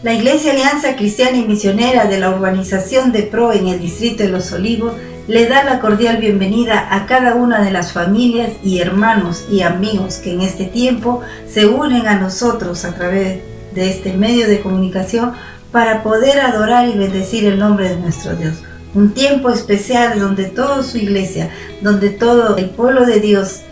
La Iglesia Alianza Cristiana y Misionera de la urbanización de Pro en el distrito de Los Olivos le da la cordial bienvenida a cada una de las familias y hermanos y amigos que en este tiempo se unen a nosotros a través de este medio de comunicación para poder adorar y bendecir el nombre de nuestro Dios. Un tiempo especial donde toda su iglesia, donde todo el pueblo de Dios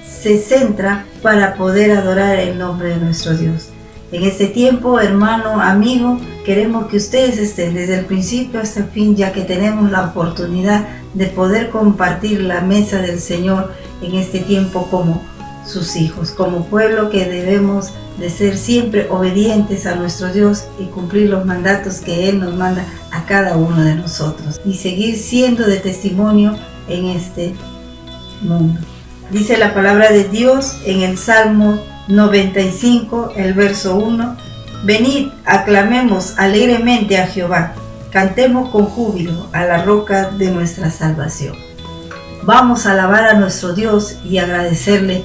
se centra para poder adorar el nombre de nuestro Dios. En este tiempo, hermano, amigo, queremos que ustedes estén desde el principio hasta el fin, ya que tenemos la oportunidad de poder compartir la mesa del Señor en este tiempo como sus hijos, como pueblo que debemos de ser siempre obedientes a nuestro Dios y cumplir los mandatos que Él nos manda a cada uno de nosotros y seguir siendo de testimonio en este mundo. Dice la palabra de Dios en el Salmo 95, el verso 1: venid, aclamemos alegremente a Jehová, cantemos con júbilo a la roca de nuestra salvación. Vamos a alabar a nuestro Dios y agradecerle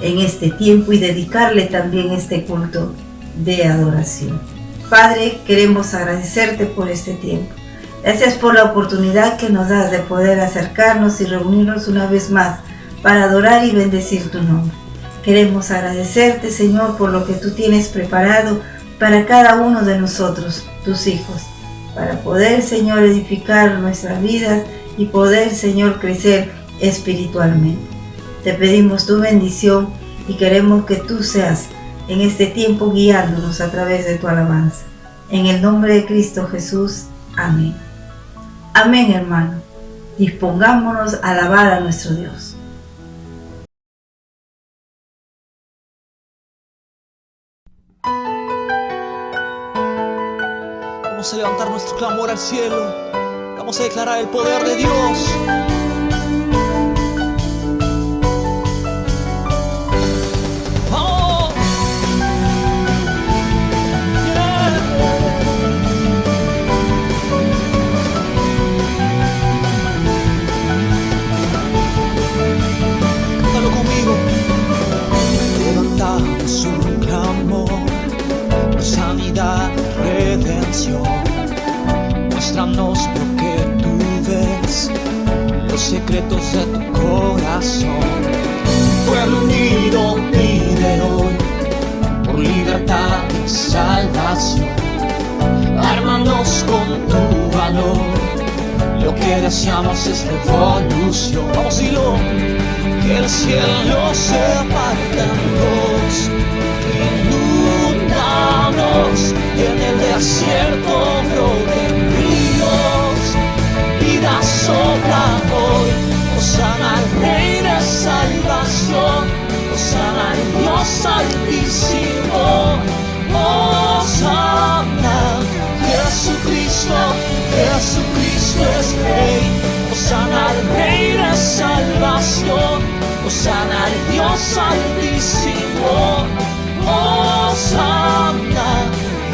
en este tiempo y dedicarle también este culto de adoración. Padre, queremos agradecerte por este tiempo. Gracias por la oportunidad que nos das de poder acercarnos y reunirnos una vez más para adorar y bendecir tu nombre. Queremos agradecerte, Señor, por lo que tú tienes preparado para cada uno de nosotros, tus hijos, para poder, Señor, edificar nuestras vidas y poder, Señor, crecer espiritualmente. Te pedimos tu bendición y queremos que tú seas en este tiempo guiándonos a través de tu alabanza. En el nombre de Cristo Jesús. Amén. Amén, hermano. Dispongámonos a alabar a nuestro Dios. Vamos a levantar nuestro clamor al cielo. Vamos a declarar el poder de Dios. ¡Vamos! Cántalo conmigo. Levantamos un clamor por sanidad, redención. Muéstranos lo que tú ves, los secretos de tu corazón. Pueblo unido pide hoy por libertad y salvación. Ármanos con tu valor, lo que deseamos es revolución. Vamos, dilo. Que el cielo se parte en dos, inúndanos, en el desierto broten ríos, vida sopla hoy. Hosana al Rey de salvación, hosana al Dios altísimo, hosana. Jesucristo, Jesucristo es Rey, hosana al Rey de salvación, hosana al Dios altísimo, hosana.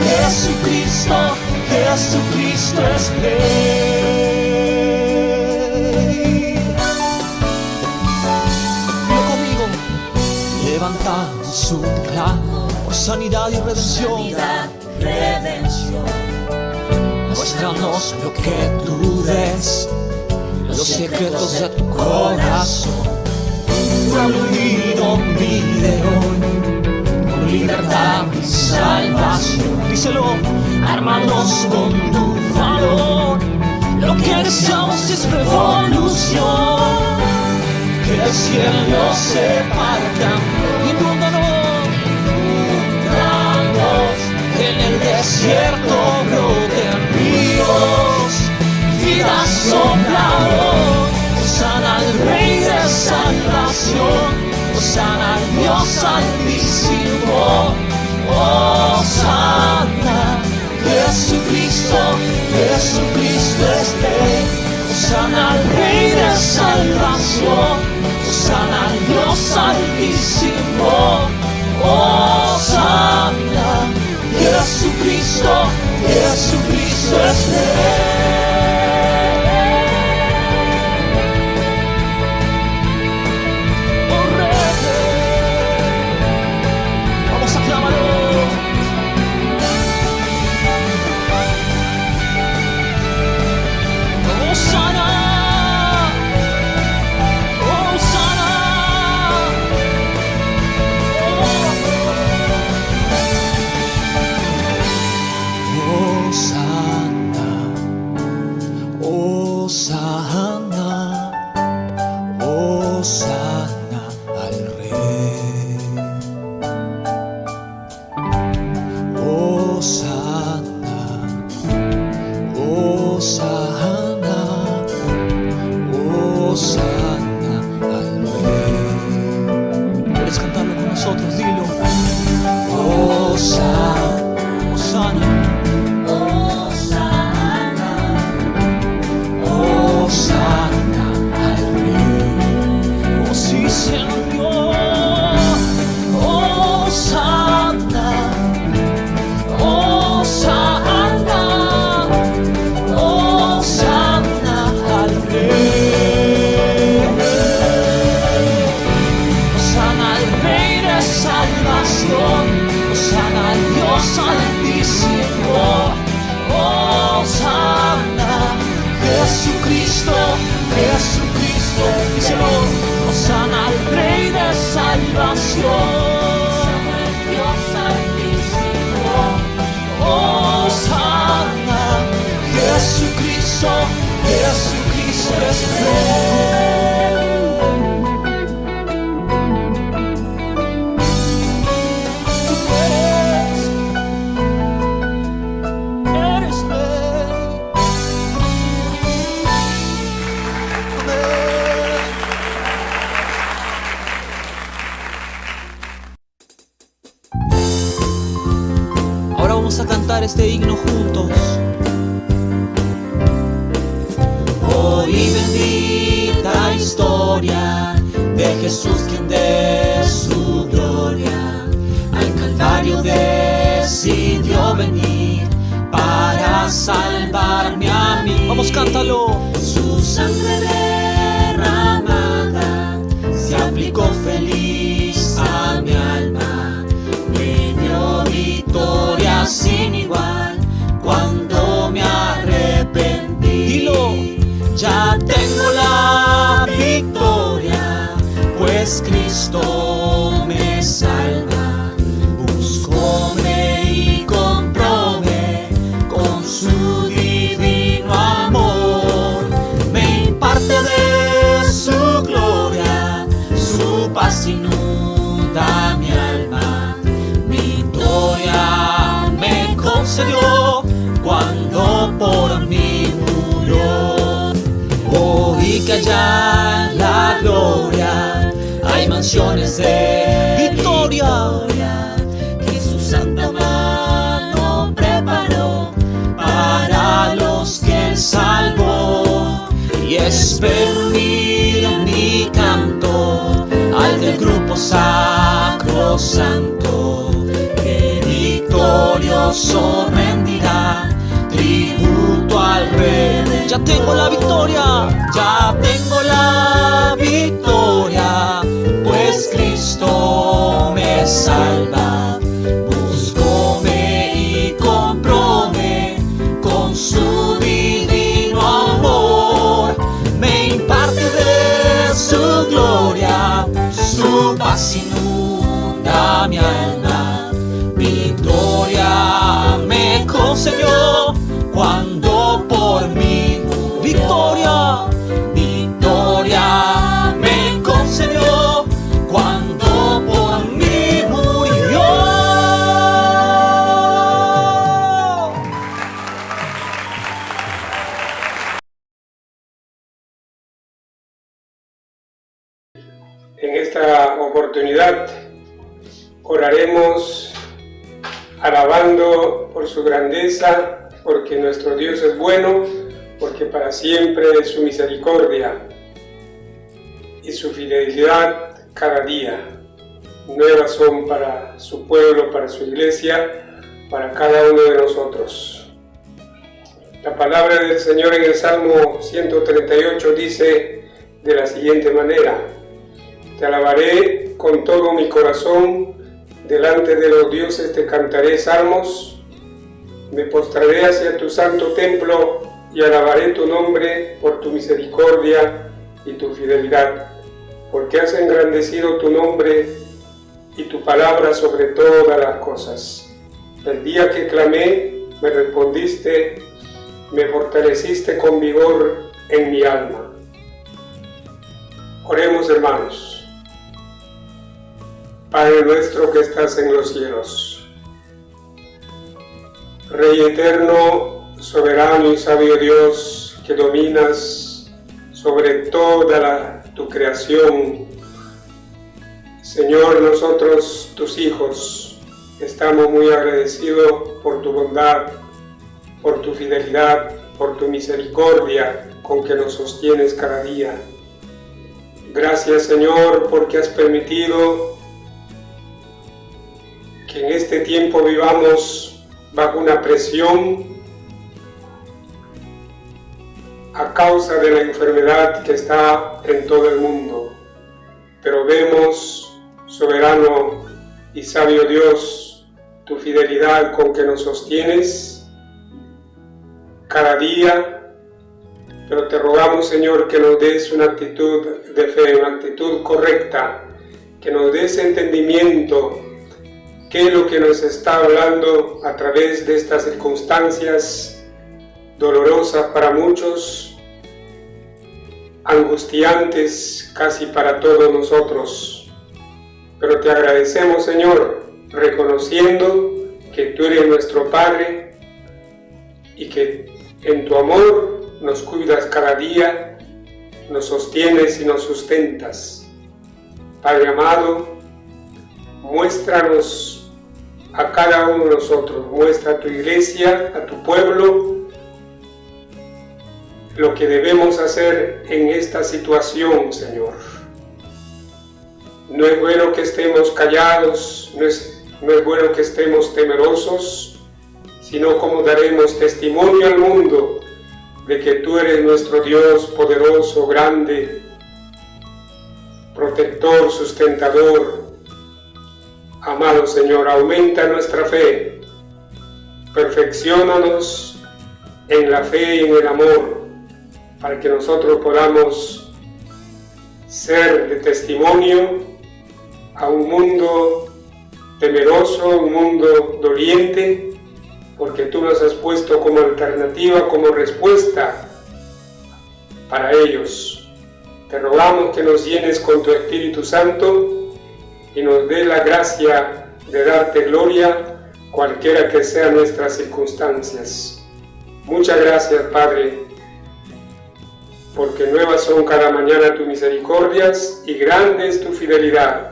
Jesucristo, Jesucristo es Rey. Dilo conmigo. Levantamos un clamor por sanidad y redención. Muéstranos lo que tú ves, los secretos de tu corazón. Pueblo unido pide hoy por libertad y salvación. Díselo. Ármanos con tu valor, lo que deseamos es revolución. Que el cielo se parta, inúndanos, en el desierto broten ríos, vida sopla hoy. Hosana al Rey de salvación, hosana al Dios altísimo, hosana. Jesucristo, Jesucristo es Rey, hosana al Rey de salvación, hosana al Dios altísimo, hosana. Jesucristo, Jesucristo es Rey. cantar este himno juntos. Hoy bendita historia de Jesús, quien de su gloria al Calvario decidió venir para salvarme a mí. Vamos, cántalo. Su sangre derramada se aplicó feliz a mi alma, me dio victoria sin igual cuando me arrepentí. Dilo. Ya tengo la victoria, pues Cristo me salva. Búscome y compróme con su divino amor. Me imparte de su gloria, su paz inunda mi alma. Victoria me concedió cuando por mí murió. Oí que allá en la gloria hay mansiones de victoria, que su santa mano preparó para los que él salvó. Y espero unir mi canto al del grupo sacrosanto, que victorioso rendirá tributo al Rey. Ya tengo la victoria, ya tengo la victoria, pues Cristo me salva. Búscome y compróme con su divino amor. Me imparte de su gloria, su paz inunda mi alma. Victoria me concedió cuando por mí victoria, victoria me concedió cuando por mí murió. En esta oportunidad oraremos alabando por su grandeza, porque nuestro Dios es bueno, porque para siempre es su misericordia y su fidelidad cada día. Nuevas son para su pueblo, para su iglesia, para cada uno de nosotros. La palabra del Señor en el Salmo 138 dice de la siguiente manera: te alabaré con todo mi corazón, delante de los dioses te cantaré salmos, me postraré hacia tu santo templo y alabaré tu nombre por tu misericordia y tu fidelidad, porque has engrandecido tu nombre y tu palabra sobre todas las cosas. El día que clamé, me respondiste, me fortaleciste con vigor en mi alma. Oremos, hermanos. Padre nuestro que estás en los cielos, Rey eterno, soberano y sabio Dios, que dominas sobre toda tu creación. Señor, nosotros, tus hijos, estamos muy agradecidos por tu bondad, por tu fidelidad, por tu misericordia con que nos sostienes cada día. Gracias, Señor, porque has permitido que en este tiempo vivamos bajo una presión a causa de la enfermedad que está en todo el mundo. Pero vemos, soberano y sabio Dios, tu fidelidad con que nos sostienes cada día. Pero te rogamos, Señor, que nos des una actitud de fe, una actitud correcta, que nos des entendimiento qué es lo que nos está hablando a través de estas circunstancias dolorosas para muchos, angustiantes casi para todos nosotros. Pero te agradecemos, Señor, reconociendo que tú eres nuestro Padre y que en tu amor nos cuidas cada día, nos sostienes y nos sustentas. Padre amado, muéstranos a cada uno de nosotros. Muestra a tu iglesia, a tu pueblo, lo que debemos hacer en esta situación, Señor. No es bueno que estemos callados, no es bueno que estemos temerosos, sino como daremos testimonio al mundo de que tú eres nuestro Dios poderoso, grande, protector, sustentador. Amado Señor, aumenta nuestra fe, perfecciónanos en la fe y en el amor, para que nosotros podamos ser de testimonio a un mundo temeroso, un mundo doliente, porque tú nos has puesto como alternativa, como respuesta para ellos. Te rogamos que nos llenes con tu Espíritu Santo y nos dé la gracia de darte gloria, cualquiera que sean nuestras circunstancias. Muchas gracias, Padre, porque nuevas son cada mañana tus misericordias y grande es tu fidelidad.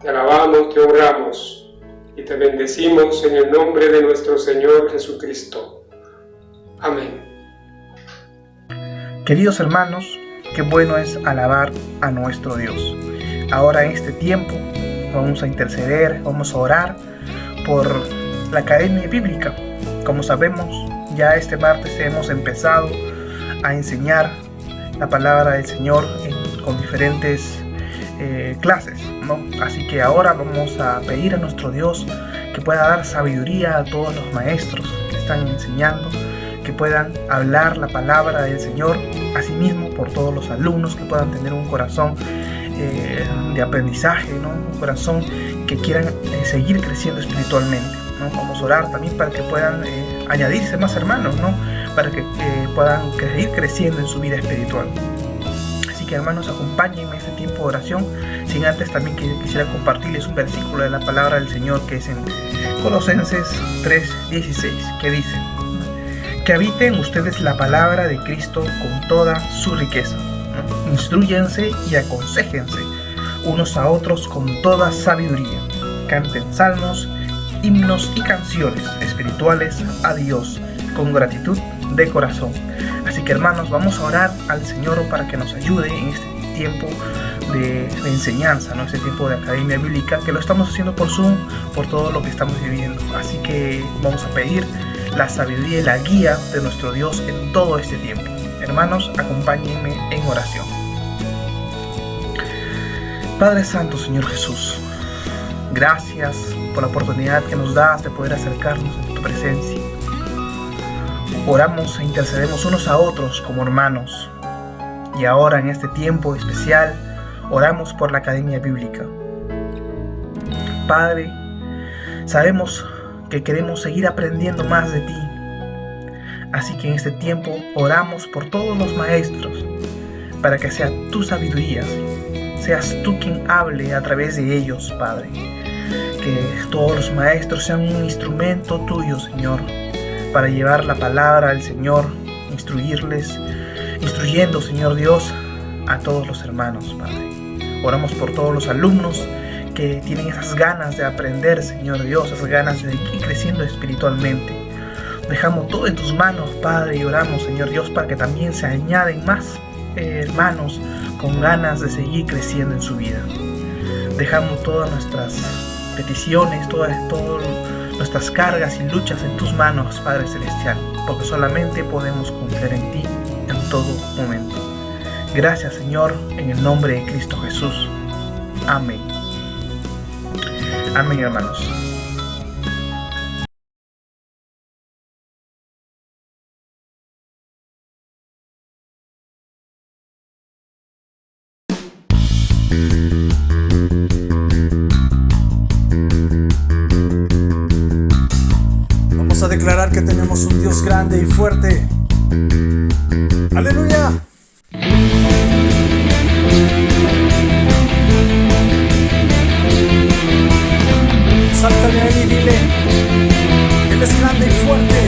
Te alabamos, te honramos y te bendecimos en el nombre de nuestro Señor Jesucristo. Amén. Queridos hermanos, qué bueno es alabar a nuestro Dios. Ahora en este tiempo vamos a interceder, vamos a orar por la Academia Bíblica. Como sabemos, ya este martes hemos empezado a enseñar la palabra del Señor con diferentes clases, ¿no? Así que ahora vamos a pedir a nuestro Dios que pueda dar sabiduría a todos los maestros que están enseñando, que puedan hablar la palabra del Señor, asimismo por todos los alumnos que puedan tener un corazón de aprendizaje, ¿no? Un corazón que quieran seguir creciendo espiritualmente, ¿no? Vamos a orar también para que puedan añadirse más hermanos, ¿no? Para que puedan seguir creciendo en su vida espiritual. Así que hermanos, acompáñenme en este tiempo de oración, sin antes también que quisiera compartirles un versículo de la palabra del Señor que es en Colosenses 3:16, que dice: que habiten ustedes la palabra de Cristo con toda su riqueza, ¿no? Instrúyense y aconséjense unos a otros con toda sabiduría, canten salmos, himnos y canciones espirituales a Dios con gratitud de corazón. Así que hermanos, vamos a orar al Señor para que nos ayude en este tiempo de enseñanza, ¿no? Este tiempo de Academia Bíblica, que lo estamos haciendo por Zoom, por todo lo que estamos viviendo. Así que vamos a pedir la sabiduría y la guía de nuestro Dios en todo este tiempo. Hermanos, acompáñenme en oración. Padre Santo, Señor Jesús, gracias por la oportunidad que nos das de poder acercarnos a tu presencia. Oramos e intercedemos unos a otros como hermanos. Y ahora en este tiempo especial, oramos por la Academia Bíblica. Padre, sabemos que queremos seguir aprendiendo más de ti. Así que en este tiempo oramos por todos los maestros, para que sea tu sabiduría, seas tú quien hable a través de ellos, Padre. Que todos los maestros sean un instrumento tuyo, Señor, para llevar la palabra al Señor, instruyendo, Señor Dios, a todos los hermanos, Padre. Oramos por todos los alumnos que tienen esas ganas de aprender, Señor Dios, esas ganas de ir creciendo espiritualmente. Dejamos todo en tus manos, Padre, y oramos, Señor Dios, para que también se añaden más hermanos con ganas de seguir creciendo en su vida. Dejamos todas nuestras peticiones, todas nuestras cargas y luchas en tus manos, Padre Celestial, porque solamente podemos confiar en ti en todo momento. Gracias, Señor, en el nombre de Cristo Jesús. Amén. Amén, hermanos. Vamos a declarar que tenemos un Dios grande y fuerte. ¡Aleluya! Sáltale ahí y dile: Él es grande y fuerte.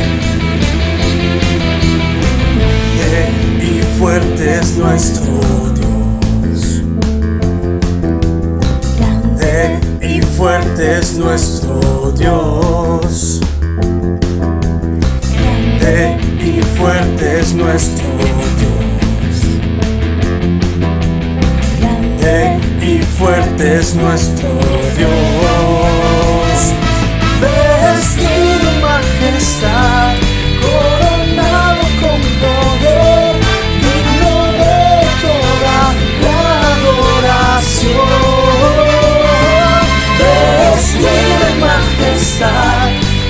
Y fuerte es nuestro Dios. Grande y fuerte es nuestro Dios. Grande y fuerte es nuestro Dios. Grande y fuerte es nuestro Dios. Vestido en majestad, coronado con poder, digno de toda la adoración. Vestido en majestad,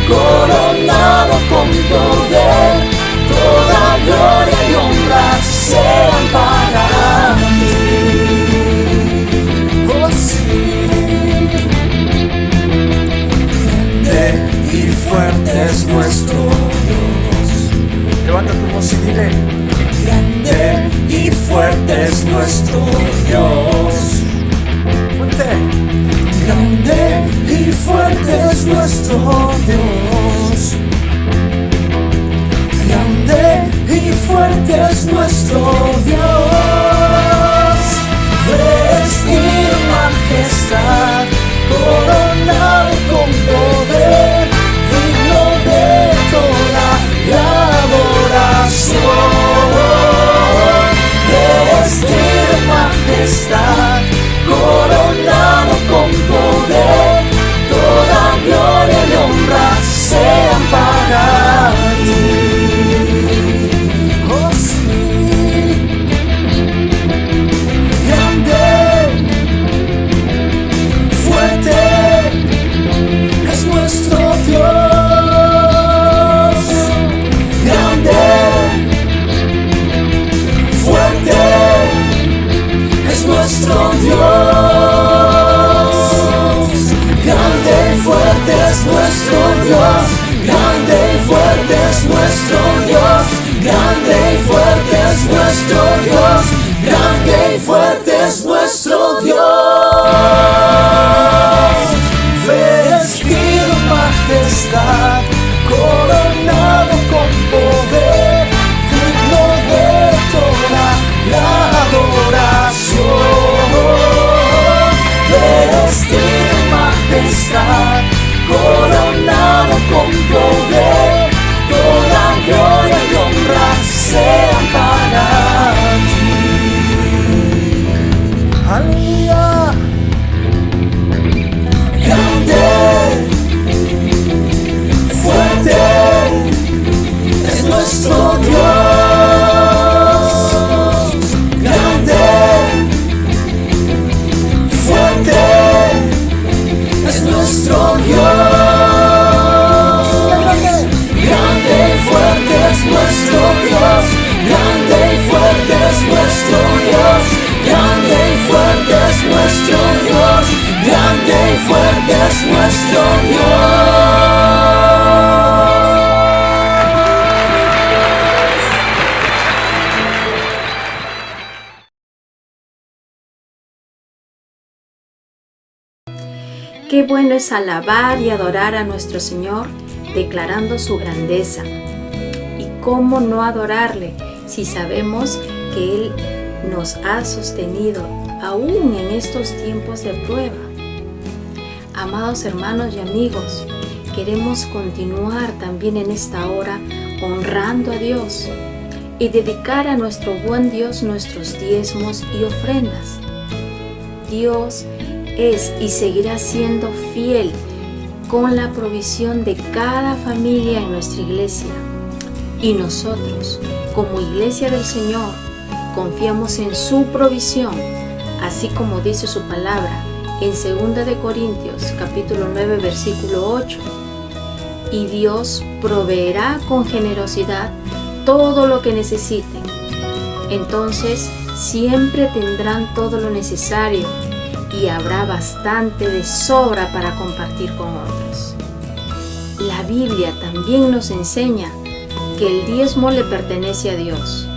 coronado con poder, toda gloria y honra sean para ti. Oh sí. Y fuerte es nuestro Dios. Levanta tu voz y dile: grande y fuerte es nuestro Dios. Fuerte. Grande y fuerte es nuestro Dios. Grande y fuerte es nuestro Dios. Vestido en majestad, coronado con poder, digno de toda la adoración. Vestido en majestad, coronado con poder, toda gloria y honra sean para ti. Oh sí. Grande, fuerte es nuestro Dios. Grande, fuerte es nuestro Dios. Grande y fuerte es nuestro Dios. Grande y fuerte es nuestro Dios. Grande y fuerte es nuestro Dios. Grande y fuerte es nuestro Dios. Vestido en majestad, coronado con poder, digno de toda la adoración. Vestido en majestad, coronado con poder, toda gloria y honra sean para ti. Aleluya. Grande, fuerte es nuestro Dios. Grande, fuerte es nuestro Dios. Grande y fuerte es nuestro Dios. Grande y fuerte es nuestro Dios. Grande y fuerte es nuestro Dios. Grande y fuerte es nuestro Dios. Qué bueno es alabar y adorar a nuestro Señor, declarando su grandeza. ¿Y cómo no adorarle si sabemos que Él nos ha sostenido aún en estos tiempos de prueba? Amados hermanos y amigos, queremos continuar también en esta hora honrando a Dios y dedicar a nuestro buen Dios nuestros diezmos y ofrendas. Dios es y seguirá siendo fiel con la provisión de cada familia en nuestra iglesia. Y nosotros, como iglesia del Señor, confiamos en su provisión, así como dice su palabra en 2 Corintios capítulo 9 versículo 8. Y Dios proveerá con generosidad todo lo que necesiten. Entonces siempre tendrán todo lo necesario y habrá bastante de sobra para compartir con otros. La Biblia también nos enseña que el diezmo le pertenece a Dios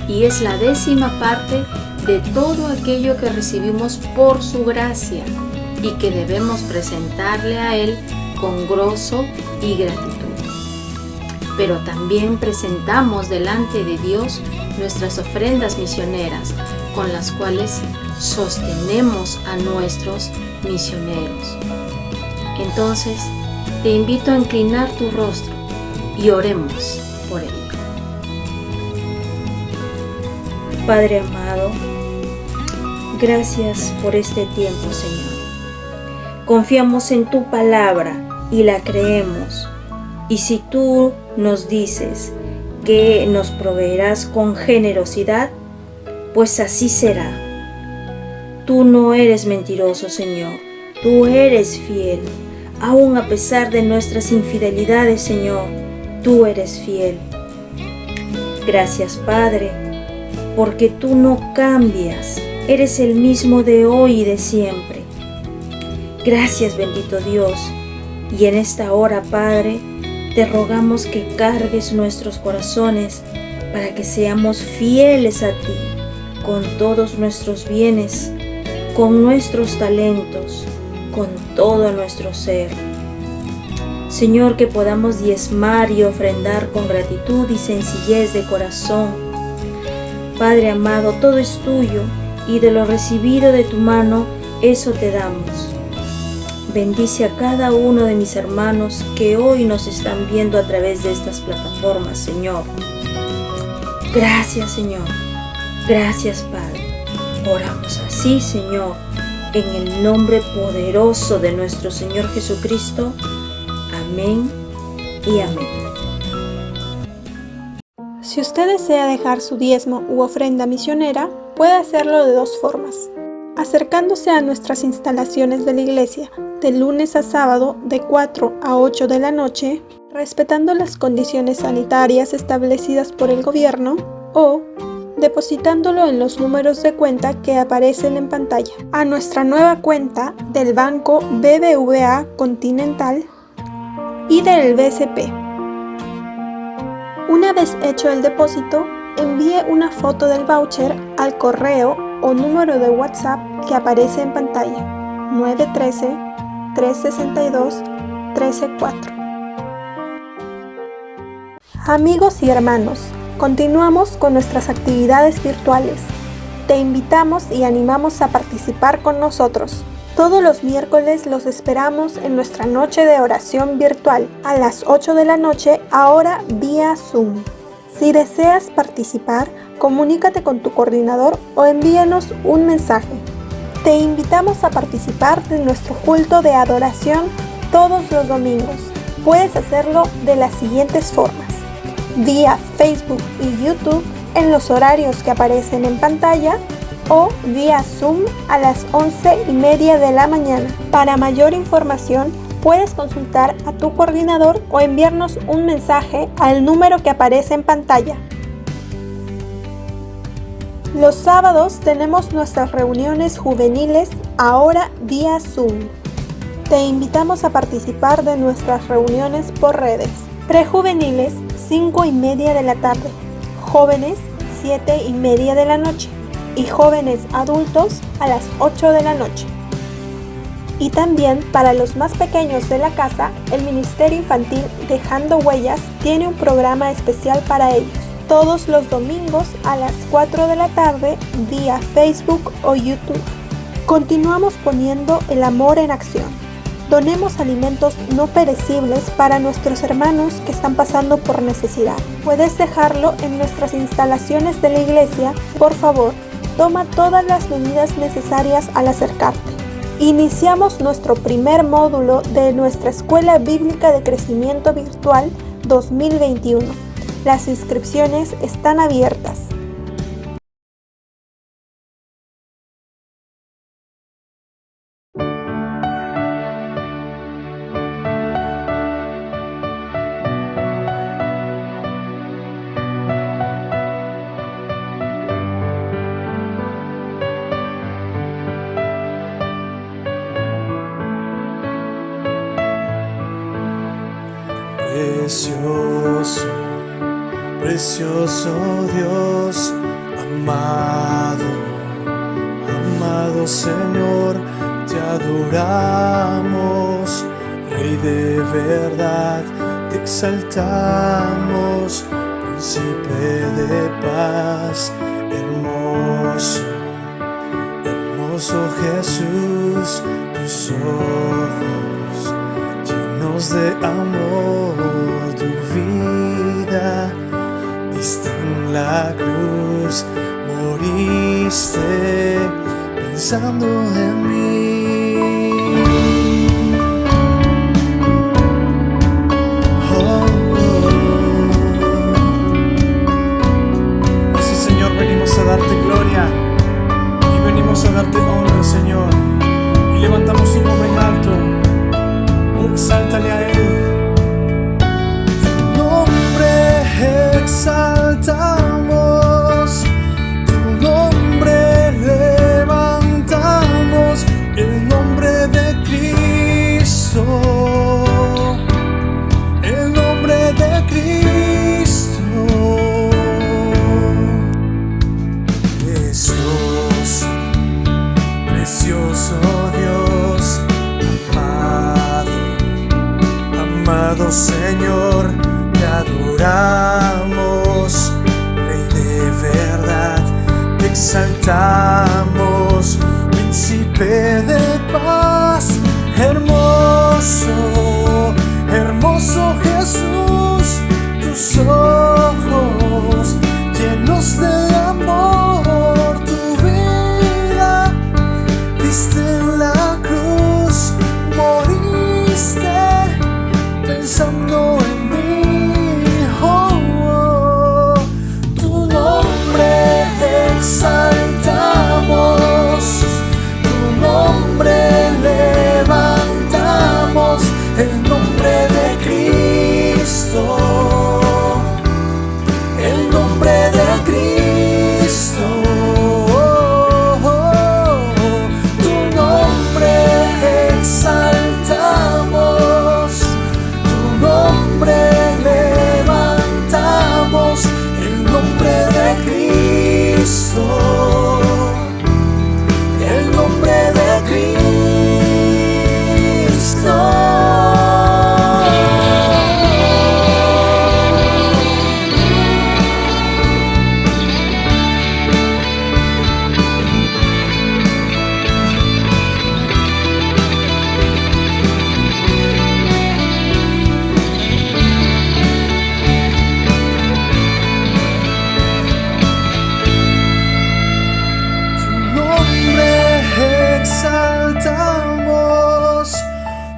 y es la 10ª parte de todo aquello que recibimos por su gracia y que debemos presentarle a Él con gozo y gratitud. Pero también presentamos delante de Dios nuestras ofrendas misioneras, con las cuales sostenemos a nuestros misioneros. Entonces, te invito a inclinar tu rostro y oremos por ello. Padre amado, gracias por este tiempo, Señor. Confiamos en tu palabra y la creemos. Y si tú nos dices que nos proveerás con generosidad, pues así será. Tú no eres mentiroso, Señor. Tú eres fiel. Aún a pesar de nuestras infidelidades, Señor, tú eres fiel. Gracias, Padre, porque tú no cambias. Eres el mismo de hoy y de siempre. Gracias, bendito Dios. Y en esta hora, Padre, te rogamos que cargues nuestros corazones para que seamos fieles a ti con todos nuestros bienes, con nuestros talentos, con todo nuestro ser. Señor, que podamos diezmar y ofrendar con gratitud y sencillez de corazón. Padre amado, todo es tuyo y de lo recibido de tu mano, eso te damos. Bendice a cada uno de mis hermanos que hoy nos están viendo a través de estas plataformas, Señor. Gracias, Señor. Gracias, Padre. Oramos así, Señor, en el nombre poderoso de nuestro Señor Jesucristo. Amén y amén. Si usted desea dejar su diezmo u ofrenda misionera, puede hacerlo de dos formas. Acercándose a nuestras instalaciones de la iglesia de lunes a sábado de 4 a 8 de la noche, respetando las condiciones sanitarias establecidas por el gobierno, o depositándolo en los números de cuenta que aparecen en pantalla, a nuestra nueva cuenta del Banco BBVA Continental y del BCP. Una vez hecho el depósito, envíe una foto del voucher al correo o número de WhatsApp que aparece en pantalla, 913-362-134. Amigos y hermanos, continuamos con nuestras actividades virtuales. Te invitamos y animamos a participar con nosotros. Todos los miércoles los esperamos en nuestra noche de oración virtual a las 8 de la noche, ahora vía Zoom. Si deseas participar, comunícate con tu coordinador o envíanos un mensaje. Te invitamos a participar de nuestro culto de adoración todos los domingos. Puedes hacerlo de las siguientes formas: vía Facebook y YouTube en los horarios que aparecen en pantalla, o vía Zoom a las 11:30 de la mañana. Para mayor información, puedes consultar a tu coordinador o enviarnos un mensaje al número que aparece en pantalla. Los sábados tenemos nuestras reuniones juveniles, ahora vía Zoom. Te invitamos a participar de nuestras reuniones por redes. Prejuveniles, 5:30 de la tarde. Jóvenes, 7:30 de la noche. Y jóvenes adultos a las 8 de la noche. Y también para los más pequeños de la casa, el Ministerio Infantil Dejando Huellas tiene un programa especial para ellos, todos los domingos a las 4 de la tarde vía Facebook o YouTube. Continuamos poniendo el amor en acción. Donemos alimentos no perecibles para nuestros hermanos que están pasando por necesidad. Puedes dejarlo en nuestras instalaciones de la iglesia. Por favor, toma todas las medidas necesarias al acercarte. Iniciamos nuestro primer módulo de nuestra Escuela Bíblica de Crecimiento Virtual 2021. Las inscripciones están abiertas. Precioso, precioso Dios, amado, amado Señor, te adoramos, Rey de verdad, te exaltamos, Príncipe de paz, hermoso, hermoso Jesús, tus ojos llenos de amor, tu vida diste en la cruz, moriste pensando en mí. Así, Señor, venimos a darte gloria y venimos a darte honra, Señor, y levantamos su nombre en alto. Exáltale a Él. Tu nombre exaltamos, tu nombre levantamos, el nombre de Cristo, el nombre de Cristo. Jesús, precioso Dios, amado Señor, te adoramos, Rey de verdad, te exaltamos, Príncipe de paz, hermoso, hermoso Jesús, tus ojos llenos de amor, tu vida diste en la cruz, moriste pensando en mí. Oh, tu nombre exaltamos, tu nombre levantamos, el nombre de Cristo, el nombre de Cristo. Tu nombre exaltamos, nombre levantamos, el nombre de Cristo, el nombre de Cristo.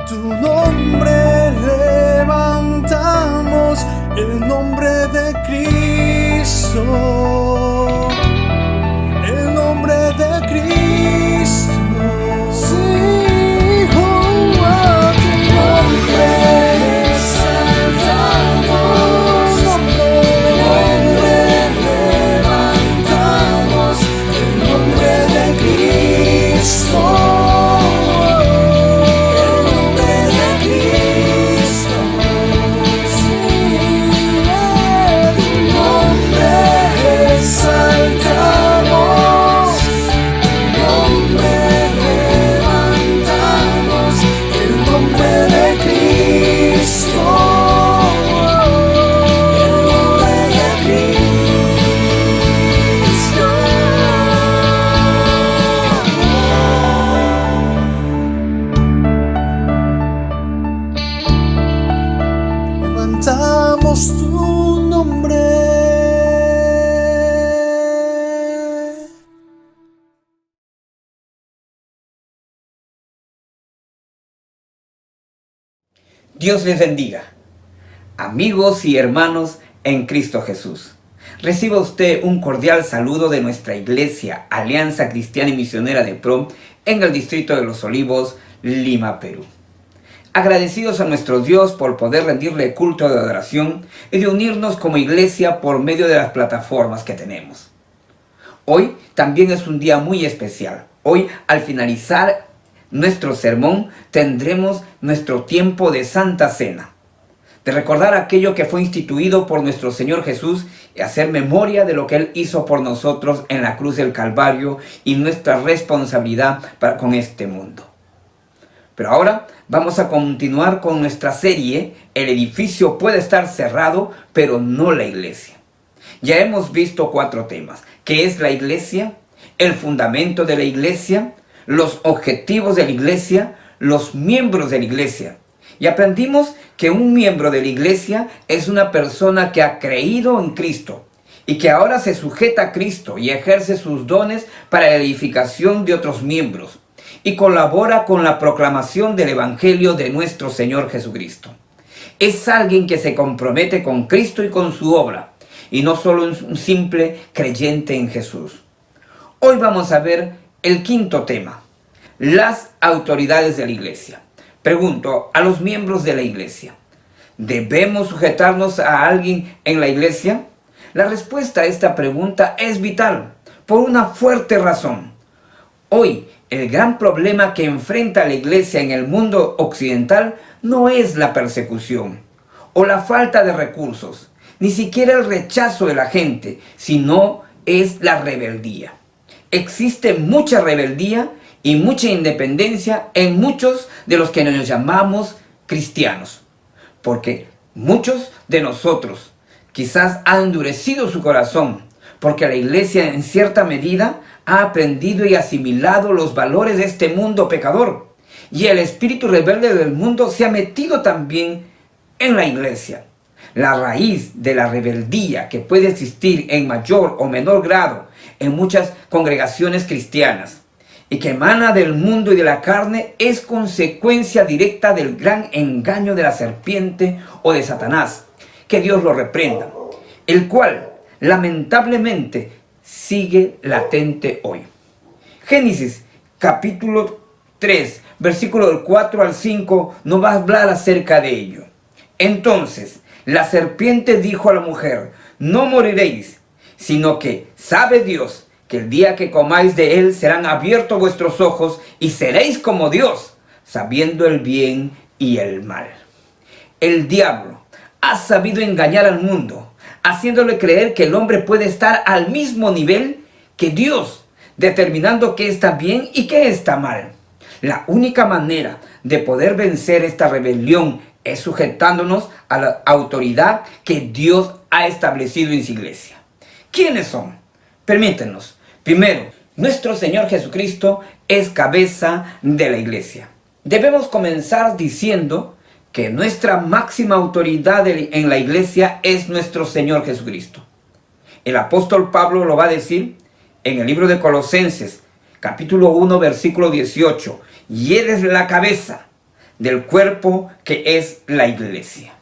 Tu nombre levantamos, el nombre de Cristo, el nombre de Cristo. Sí, tu nombre exaltamos, el nombre levantamos, el nombre de Cristo. Levantamos tu nombre. Dios les bendiga, amigos y hermanos en Cristo Jesús. Reciba usted un cordial saludo de nuestra iglesia, Alianza Cristiana y Misionera de PRO, en el Distrito de Los Olivos, Lima, Perú. Agradecidos a nuestro Dios por poder rendirle culto de adoración y de unirnos como iglesia por medio de las plataformas que tenemos. Hoy también es un día muy especial. Hoy, al finalizar nuestro sermón, tendremos nuestro tiempo de Santa Cena, de recordar aquello que fue instituido por nuestro Señor Jesús y hacer memoria de lo que Él hizo por nosotros en la cruz del Calvario y nuestra responsabilidad con este mundo. Pero ahora vamos a continuar con nuestra serie. El edificio puede estar cerrado, pero no la iglesia. Ya hemos visto 4 temas. ¿Qué es la iglesia? El fundamento de la iglesia, los objetivos de la iglesia, los miembros de la iglesia. Y aprendimos que un miembro de la iglesia es una persona que ha creído en Cristo y que ahora se sujeta a Cristo y ejerce sus dones para la edificación de otros miembros y colabora con la proclamación del Evangelio de nuestro Señor Jesucristo. Es alguien que se compromete con Cristo y con su obra, y no solo un simple creyente en Jesús. Hoy vamos a ver el quinto tema: las autoridades de la iglesia. Pregunto a los miembros de la iglesia: ¿debemos sujetarnos a alguien en la iglesia? La respuesta a esta pregunta es vital, por una fuerte razón. Hoy, el gran problema que enfrenta la iglesia en el mundo occidental no es la persecución o la falta de recursos, ni siquiera el rechazo de la gente, sino es la rebeldía. Existe mucha rebeldía y mucha independencia en muchos de los que nos llamamos cristianos, porque muchos de nosotros quizás han endurecido su corazón, porque la iglesia en cierta medida ha aprendido y asimilado los valores de este mundo pecador, y el espíritu rebelde del mundo se ha metido también en la iglesia. La raíz de la rebeldía que puede existir en mayor o menor grado en muchas congregaciones cristianas y que emana del mundo y de la carne es consecuencia directa del gran engaño de la serpiente o de Satanás, que Dios lo reprenda, el cual lamentablemente sigue latente hoy. Génesis capítulo 3, versículo del 4 al 5 nos va a hablar acerca de ello. Entonces la serpiente dijo a la mujer: no moriréis, sino que sabe Dios que el día que comáis de él serán abiertos vuestros ojos y seréis como Dios, sabiendo el bien y el mal. El diablo ha sabido engañar al mundo, haciéndole creer que el hombre puede estar al mismo nivel que Dios, determinando qué está bien y qué está mal. La única manera de poder vencer esta rebelión es sujetándonos a la autoridad que Dios ha establecido en su iglesia. ¿Quiénes son? Permítanos. Primero, nuestro Señor Jesucristo es cabeza de la iglesia. Debemos comenzar diciendo que nuestra máxima autoridad en la iglesia es nuestro Señor Jesucristo. El apóstol Pablo lo va a decir en el libro de Colosenses, capítulo 1, versículo 18. Y Él es la cabeza del cuerpo que es la iglesia.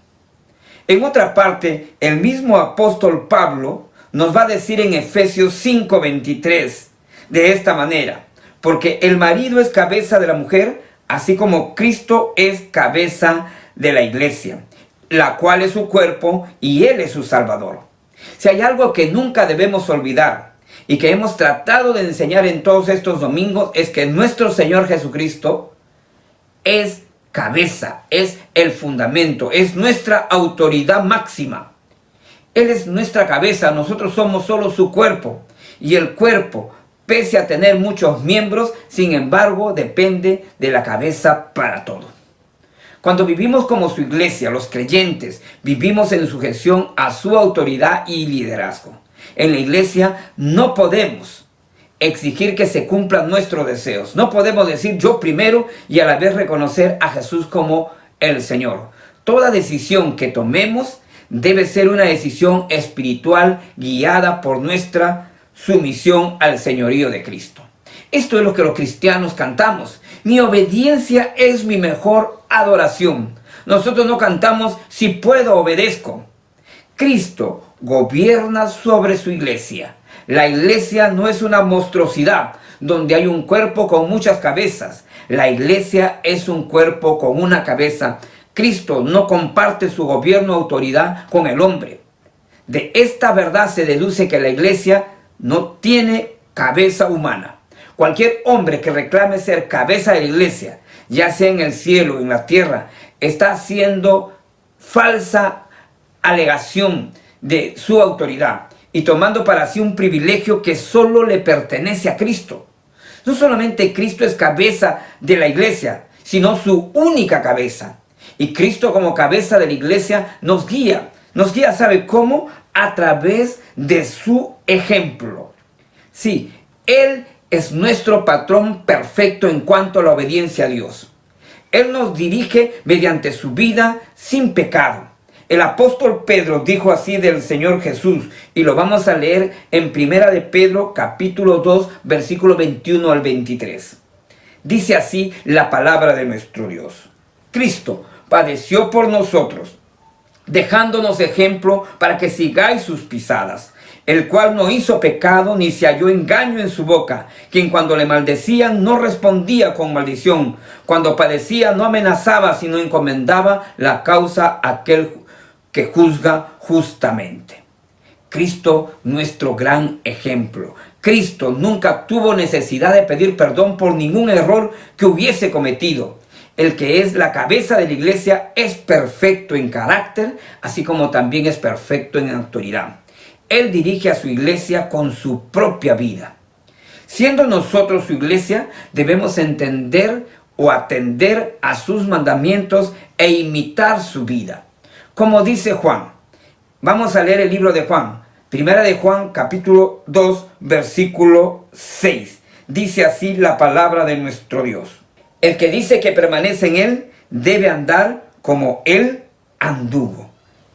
En otra parte, el mismo apóstol Pablo nos va a decir en Efesios 5:23 de esta manera: porque el marido es cabeza de la mujer, así como Cristo es cabeza de la iglesia, la cual es su cuerpo y Él es su Salvador. Si hay algo que nunca debemos olvidar y que hemos tratado de enseñar en todos estos domingos, es que nuestro Señor Jesucristo es cabeza, es el fundamento, es nuestra autoridad máxima. Él es nuestra cabeza, nosotros somos solo su cuerpo. Y el cuerpo, pese a tener muchos miembros, sin embargo, depende de la cabeza para todo. Cuando vivimos como su iglesia, los creyentes, vivimos en sujeción a su autoridad y liderazgo. En la iglesia no podemos exigir que se cumplan nuestros deseos. No podemos decir yo primero y a la vez reconocer a Jesús como el Señor. Toda decisión que tomemos debe ser una decisión espiritual guiada por nuestra sumisión al señorío de Cristo. Esto es lo que los cristianos cantamos. Mi obediencia es mi mejor adoración. Nosotros no cantamos si puedo obedezco. Cristo gobierna sobre su iglesia. La iglesia no es una monstruosidad donde hay un cuerpo con muchas cabezas. La iglesia es un cuerpo con una cabeza. Cristo no comparte su gobierno o autoridad con el hombre. De esta verdad se deduce que la iglesia no tiene cabeza humana. Cualquier hombre que reclame ser cabeza de la iglesia, ya sea en el cielo o en la tierra, está haciendo falsa alegación de su autoridad y tomando para sí un privilegio que solo le pertenece a Cristo. No solamente Cristo es cabeza de la iglesia, sino su única cabeza. Y Cristo como cabeza de la iglesia nos guía. Nos guía, ¿sabe cómo? A través de su ejemplo. Sí, Él es nuestro patrón perfecto en cuanto a la obediencia a Dios. Él nos dirige mediante su vida sin pecado. El apóstol Pedro dijo así del Señor Jesús, y lo vamos a leer en 1 de Pedro capítulo 2, versículo 21 al 23. Dice así la palabra de nuestro Dios. Cristo padeció por nosotros, dejándonos ejemplo para que sigáis sus pisadas, el cual no hizo pecado ni se halló engaño en su boca, quien cuando le maldecían no respondía con maldición, cuando padecía no amenazaba, sino encomendaba la causa a aquel que juzga justamente. Cristo, nuestro gran ejemplo. Cristo nunca tuvo necesidad de pedir perdón por ningún error que hubiese cometido. El que es la cabeza de la iglesia es perfecto en carácter, así como también es perfecto en autoridad. Él dirige a su iglesia con su propia vida. Siendo nosotros su iglesia, debemos entender o atender a sus mandamientos e imitar su vida. Como dice Juan, vamos a leer el libro de Juan, 1 de Juan capítulo 2, versículo 6. Dice así la palabra de nuestro Dios. El que dice que permanece en él debe andar como él anduvo.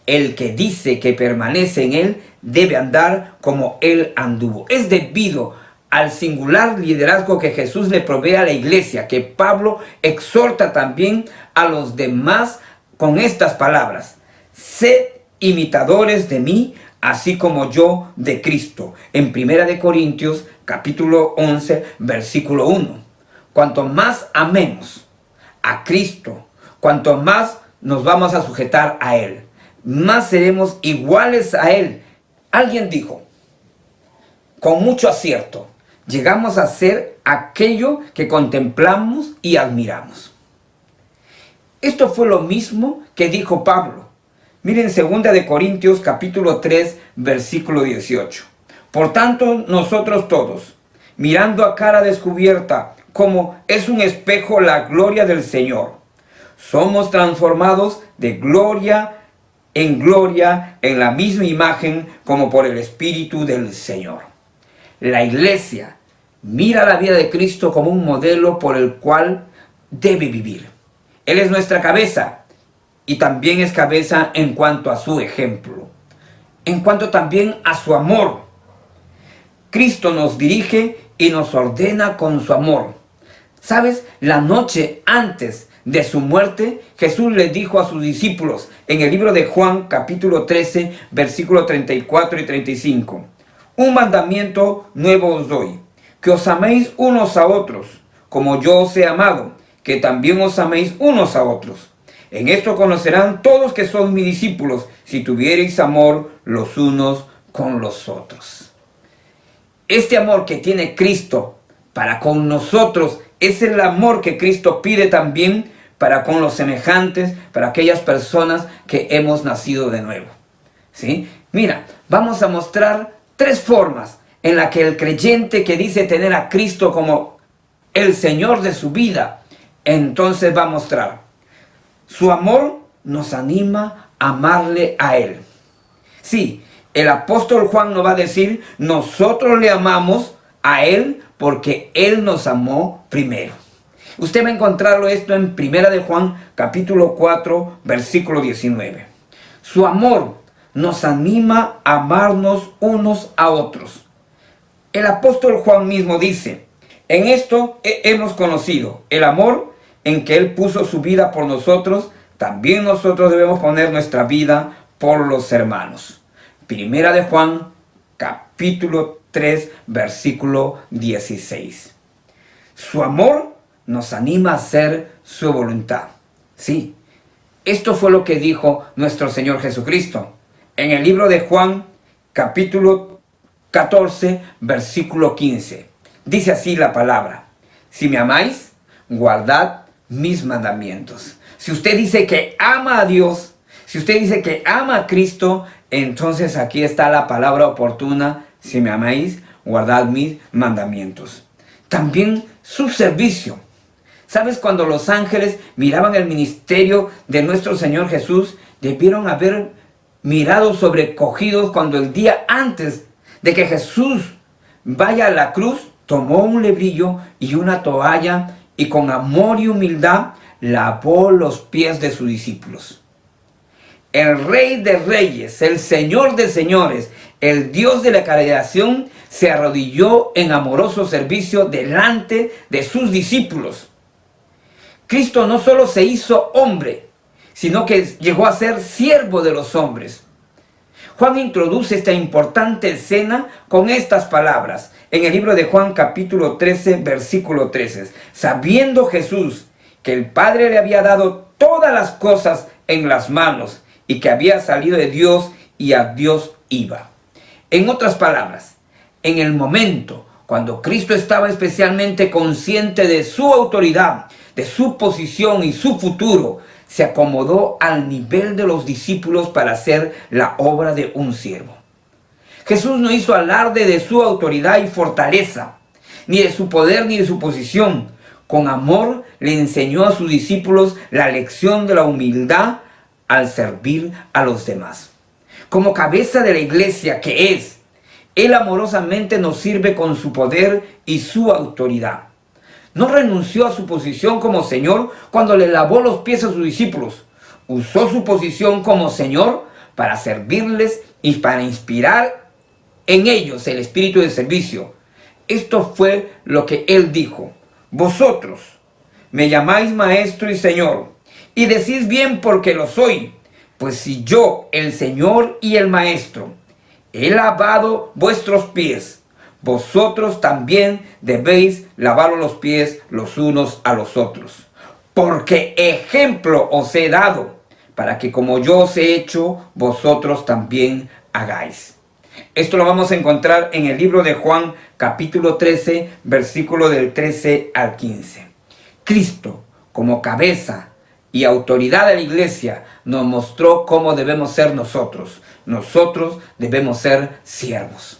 El que dice que permanece en él debe andar como él anduvo. Es debido al singular liderazgo que Jesús le provee a la iglesia, que Pablo exhorta también a los demás con estas palabras. Sed imitadores de mí, así como yo de Cristo. En 1 de Corintios, capítulo 11, versículo 1. Cuanto más amemos a Cristo, cuanto más nos vamos a sujetar a Él, más seremos iguales a Él. Alguien dijo, con mucho acierto, llegamos a ser aquello que contemplamos y admiramos. Esto fue lo mismo que dijo Pablo. Miren 2 de Corintios capítulo 3, versículo 18. Por tanto, nosotros todos, mirando a cara descubierta, como es un espejo la gloria del Señor, somos transformados de gloria en la misma imagen como por el Espíritu del Señor. La iglesia mira la vida de Cristo como un modelo por el cual debe vivir. Él es nuestra cabeza. Y también es cabeza en cuanto a su ejemplo, en cuanto también a su amor. Cristo nos dirige y nos ordena con su amor. ¿Sabes? La noche antes de su muerte, Jesús le dijo a sus discípulos en el libro de Juan, capítulo 13, versículos 34 y 35. Un mandamiento nuevo os doy, que os améis unos a otros, como yo os he amado, que también os améis unos a otros. En esto conocerán todos que son mis discípulos, si tuviereis amor los unos con los otros. Este amor que tiene Cristo para con nosotros es el amor que Cristo pide también para con los semejantes, para aquellas personas que hemos nacido de nuevo. ¿Sí? Mira, vamos a mostrar 3 formas en las que el creyente que dice tener a Cristo como el Señor de su vida, entonces va a mostrar. Su amor nos anima a amarle a Él. Sí, el apóstol Juan nos va a decir, nosotros le amamos a Él porque Él nos amó primero. Usted va a encontrarlo esto en 1 de Juan, capítulo 4, versículo 19. Su amor nos anima a amarnos unos a otros. El apóstol Juan mismo dice, en esto hemos conocido el amor en que Él puso su vida por nosotros, también nosotros debemos poner nuestra vida por los hermanos. 1 de Juan, capítulo 3, versículo 16. Su amor nos anima a hacer su voluntad. Sí, esto fue lo que dijo nuestro Señor Jesucristo. En el libro de Juan, capítulo 14, versículo 15. Dice así la palabra. Si me amáis, guardad mis mandamientos. Si usted dice que ama a Dios, si usted dice que ama a Cristo, entonces aquí está la palabra oportuna. Si me amáis, guardad mis mandamientos. También su servicio. ¿Sabes? Cuando los ángeles miraban el ministerio de nuestro Señor Jesús, debieron haber mirado sobrecogidos cuando el día antes de que Jesús vaya a la cruz, tomó un lebrillo y una toalla y con amor y humildad lavó los pies de sus discípulos. El Rey de Reyes, el Señor de Señores, el Dios de la creación, se arrodilló en amoroso servicio delante de sus discípulos. Cristo no solo se hizo hombre, sino que llegó a ser siervo de los hombres. Juan introduce esta importante escena con estas palabras en el libro de Juan capítulo 13, versículo 13. Sabiendo Jesús que el Padre le había dado todas las cosas en las manos y que había salido de Dios y a Dios iba. En otras palabras, en el momento cuando Cristo estaba especialmente consciente de su autoridad, de su posición y su futuro, se acomodó al nivel de los discípulos para hacer la obra de un siervo. Jesús no hizo alarde de su autoridad y fortaleza, ni de su poder ni de su posición. Con amor le enseñó a sus discípulos la lección de la humildad al servir a los demás. Como cabeza de la iglesia que es, Él amorosamente nos sirve con su poder y su autoridad. No renunció a su posición como Señor cuando le lavó los pies a sus discípulos. Usó su posición como Señor para servirles y para inspirar en ellos el espíritu de servicio. Esto fue lo que Él dijo: vosotros me llamáis Maestro y Señor, y decís bien porque lo soy, pues si yo, el Señor y el Maestro, he lavado vuestros pies, vosotros también debéis lavar los pies los unos a los otros. Porque ejemplo os he dado, para que como yo os he hecho, vosotros también hagáis. Esto lo vamos a encontrar en el libro de Juan, capítulo 13, versículo del 13 al 15. Cristo, como cabeza y autoridad de la iglesia, nos mostró cómo debemos ser nosotros. Nosotros debemos ser siervos.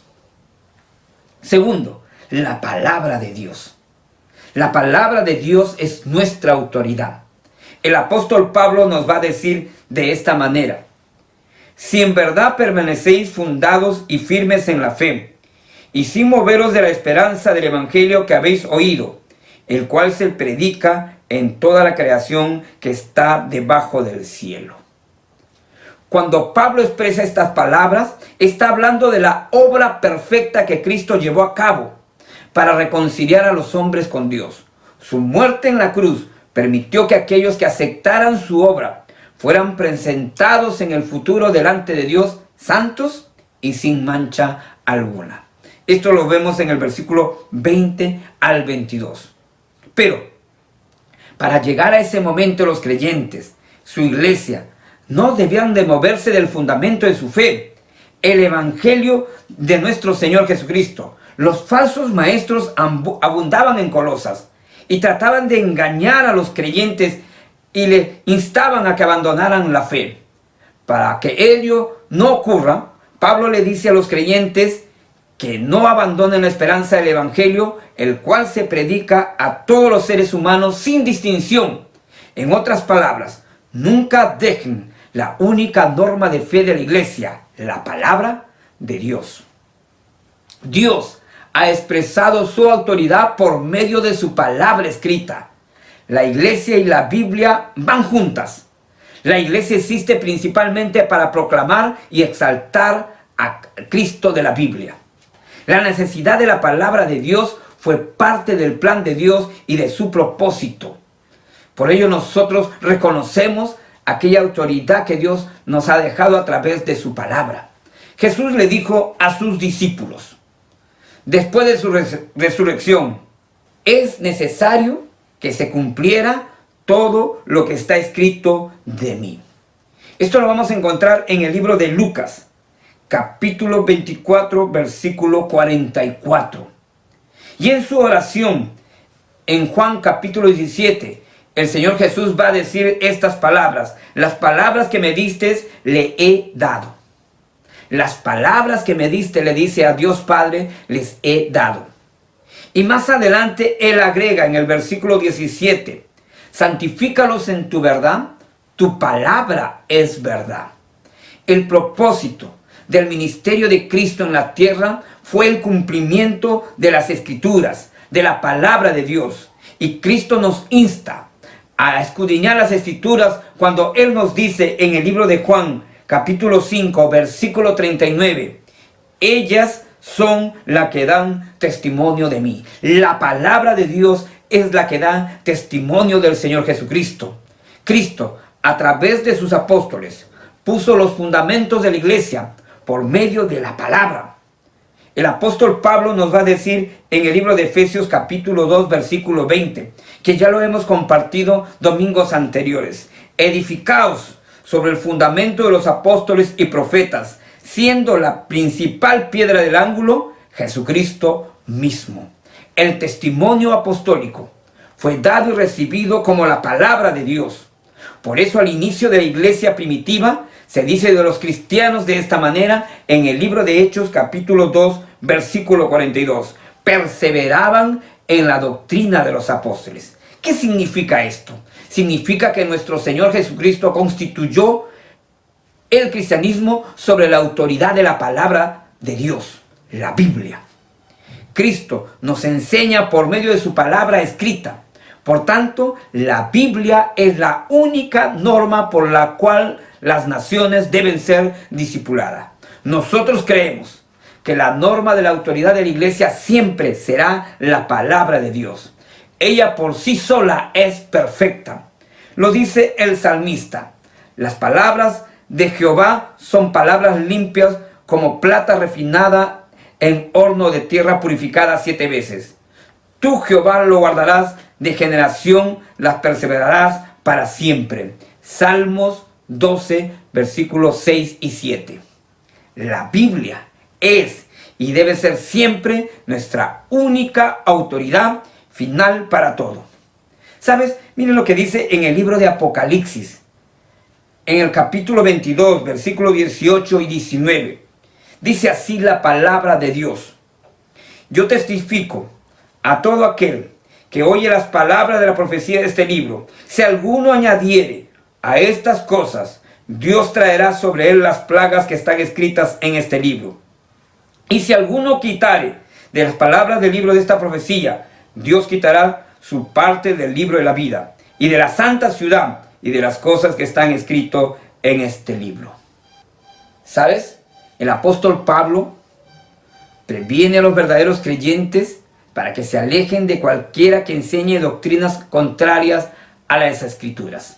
Segundo, la palabra de Dios. La palabra de Dios es nuestra autoridad. El apóstol Pablo nos va a decir de esta manera: si en verdad permanecéis fundados y firmes en la fe, y sin moveros de la esperanza del evangelio que habéis oído, el cual se predica en toda la creación que está debajo del cielo. Cuando Pablo expresa estas palabras, está hablando de la obra perfecta que Cristo llevó a cabo para reconciliar a los hombres con Dios. Su muerte en la cruz permitió que aquellos que aceptaran su obra fueran presentados en el futuro delante de Dios santos y sin mancha alguna. Esto lo vemos en el versículo 20 al 22. Pero para llegar a ese momento, los creyentes, su iglesia, no debían de moverse del fundamento de su fe, el evangelio de nuestro Señor Jesucristo. Los falsos maestros abundaban en Colosas y trataban de engañar a los creyentes y le instaban a que abandonaran la fe. Para que ello no ocurra, Pablo le dice a los creyentes que no abandonen la esperanza del evangelio, el cual se predica a todos los seres humanos sin distinción. En otras palabras, nunca dejen la única norma de fe de la iglesia, la palabra de Dios. Dios ha expresado su autoridad por medio de su palabra escrita. La iglesia y la Biblia van juntas. La iglesia existe principalmente para proclamar y exaltar a Cristo de la Biblia. La necesidad de la palabra de Dios fue parte del plan de Dios y de su propósito. Por ello nosotros reconocemos aquella autoridad que Dios nos ha dejado a través de su palabra. Jesús le dijo a sus discípulos, después de su resurrección, es necesario que se cumpliera todo lo que está escrito de mí. Esto lo vamos a encontrar en el libro de Lucas, capítulo 24, versículo 44. Y en su oración, en Juan capítulo 17, el Señor Jesús va a decir estas palabras: las palabras que me diste le he dado. Las palabras que me diste, le dice a Dios Padre, les he dado. Y más adelante Él agrega en el versículo 17, santifícalos en tu verdad, tu palabra es verdad. El propósito del ministerio de Cristo en la tierra fue el cumplimiento de las Escrituras, de la palabra de Dios. Y Cristo nos insta a escudriñar las Escrituras cuando Él nos dice en el libro de Juan, capítulo 5, versículo 39, ellas son las que dan testimonio de mí. La palabra de Dios es la que da testimonio del Señor Jesucristo. Cristo, a través de sus apóstoles, puso los fundamentos de la iglesia por medio de la palabra. El apóstol Pablo nos va a decir en el libro de Efesios capítulo 2 versículo 20, que ya lo hemos compartido domingos anteriores. Edificaos sobre el fundamento de los apóstoles y profetas, siendo la principal piedra del ángulo Jesucristo mismo. El testimonio apostólico fue dado y recibido como la palabra de Dios. Por eso al inicio de la iglesia primitiva se dice de los cristianos de esta manera en el libro de Hechos capítulo 2 versículo 42. Perseveraban en la doctrina de los apóstoles. ¿Qué significa esto? Significa que nuestro Señor Jesucristo constituyó el cristianismo sobre la autoridad de la palabra de Dios, la Biblia. Cristo nos enseña por medio de su palabra escrita. Por tanto, la Biblia es la única norma por la cual las naciones deben ser discipuladas. Nosotros creemos que la norma de la autoridad de la iglesia siempre será la palabra de Dios. Ella por sí sola es perfecta. Lo dice el salmista. Las palabras de Jehová son palabras limpias como plata refinada en horno de tierra purificada 7 veces. Tú, Jehová, lo guardarás de generación, las perseverarás para siempre. Salmos 12, versículos 6 y 7. La Biblia es y debe ser siempre nuestra única autoridad final para todo. ¿Sabes? Miren lo que dice en el libro de Apocalipsis, en el capítulo 22, versículos 18 y 19. Dice así la palabra de Dios. Yo testifico a todo aquel que oye las palabras de la profecía de este libro. Si alguno añadiere a estas cosas, Dios traerá sobre él las plagas que están escritas en este libro. Y si alguno quitare de las palabras del libro de esta profecía, Dios quitará su parte del libro de la vida y de la santa ciudad y de las cosas que están escritas en este libro. ¿Sabes? El apóstol Pablo previene a los verdaderos creyentes para que se alejen de cualquiera que enseñe doctrinas contrarias a las Escrituras.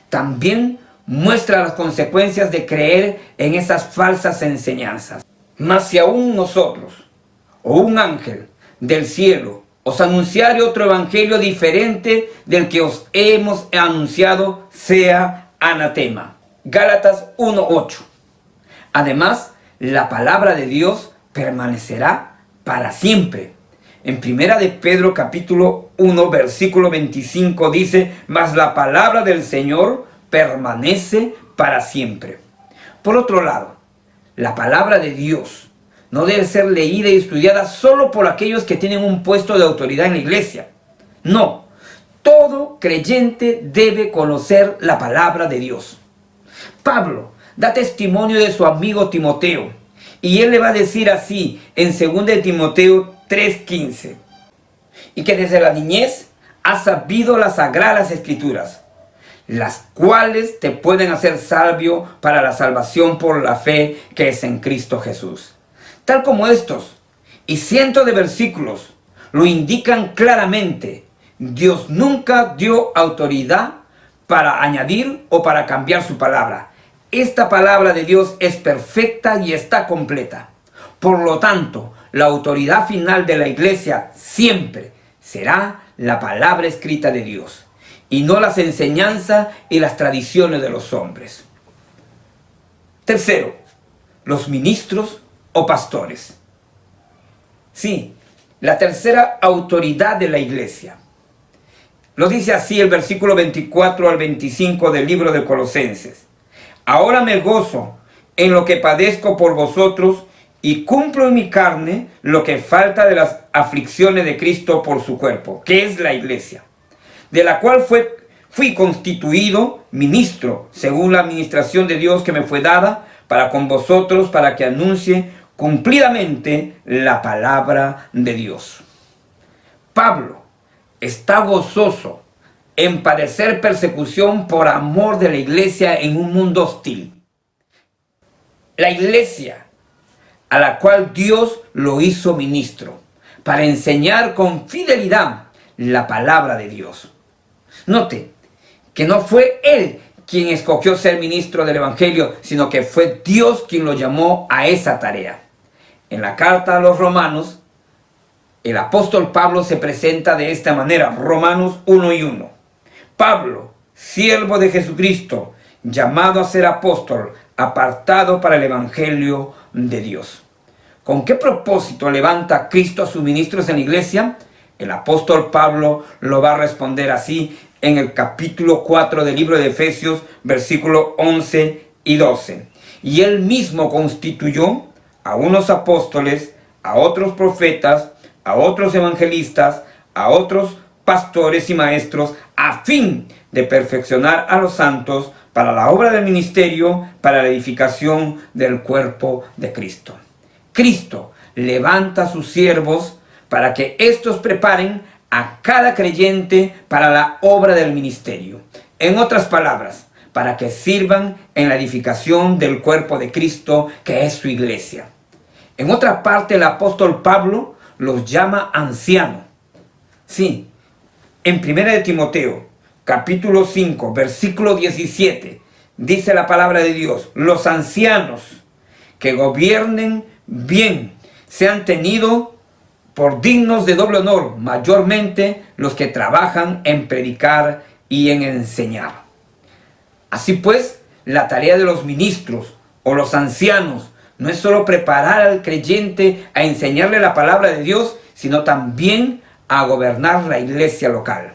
También muestra las consecuencias de creer en esas falsas enseñanzas. Mas si aún nosotros, o un ángel del cielo, os anunciare otro evangelio diferente del que os hemos anunciado, sea anatema. Gálatas 1:8. Además, la palabra de Dios permanecerá para siempre. En primera de Pedro capítulo 1 versículo 25 dice, mas la palabra del Señor permanece para siempre. Por otro lado, la palabra de Dios no debe ser leída y estudiada solo por aquellos que tienen un puesto de autoridad en la iglesia. No, todo creyente debe conocer la palabra de Dios. Pablo da testimonio de su amigo Timoteo y él le va a decir así en 2 de Timoteo 3:15, y que desde la niñez has sabido las sagradas escrituras, las cuales te pueden hacer sabio para la salvación por la fe que es en Cristo Jesús. Tal como estos y cientos de versículos lo indican claramente, Dios nunca dio autoridad para añadir o para cambiar su palabra. Esta palabra de Dios es perfecta y está completa. Por lo tanto, la autoridad final de la iglesia siempre será la palabra escrita de Dios y no las enseñanzas y las tradiciones de los hombres. Tercero, los ministros o pastores. Sí, la tercera autoridad de la iglesia. Lo dice así el versículo 24 al 25 del libro de Colosenses. Ahora me gozo en lo que padezco por vosotros y cumplo en mi carne lo que falta de las aflicciones de Cristo por su cuerpo, que es la iglesia, de la cual fui constituido ministro, según la administración de Dios que me fue dada para con vosotros, para que anuncie cumplidamente la palabra de Dios. Pablo está gozoso en padecer persecución por amor de la iglesia en un mundo hostil. La iglesia a la cual Dios lo hizo ministro para enseñar con fidelidad la palabra de Dios. Note que no fue él quien escogió ser ministro del Evangelio, sino que fue Dios quien lo llamó a esa tarea. En la carta a los Romanos, el apóstol Pablo se presenta de esta manera, Romanos 1:1. Pablo, siervo de Jesucristo, llamado a ser apóstol, apartado para el Evangelio de Dios. ¿Con qué propósito levanta Cristo a sus ministros en la iglesia? El apóstol Pablo lo va a responder así en el capítulo 4 del libro de Efesios, versículos 11 y 12. Y él mismo constituyó a unos apóstoles, a otros profetas, a otros evangelistas, a otros pastores y maestros, a fin de perfeccionar a los santos para la obra del ministerio, para la edificación del cuerpo de Cristo. Cristo levanta a sus siervos para que éstos preparen a cada creyente para la obra del ministerio. En otras palabras, para que sirvan en la edificación del cuerpo de Cristo, que es su iglesia. En otra parte, el apóstol Pablo los llama ancianos. Sí, en 1 de Timoteo, capítulo 5, versículo 17, dice la palabra de Dios: los ancianos que gobiernen bien sean tenidos por dignos de doble honor, mayormente los que trabajan en predicar y en enseñar. Así pues, la tarea de los ministros o los ancianos no es solo preparar al creyente a enseñarle la palabra de Dios, sino también a gobernar la iglesia local,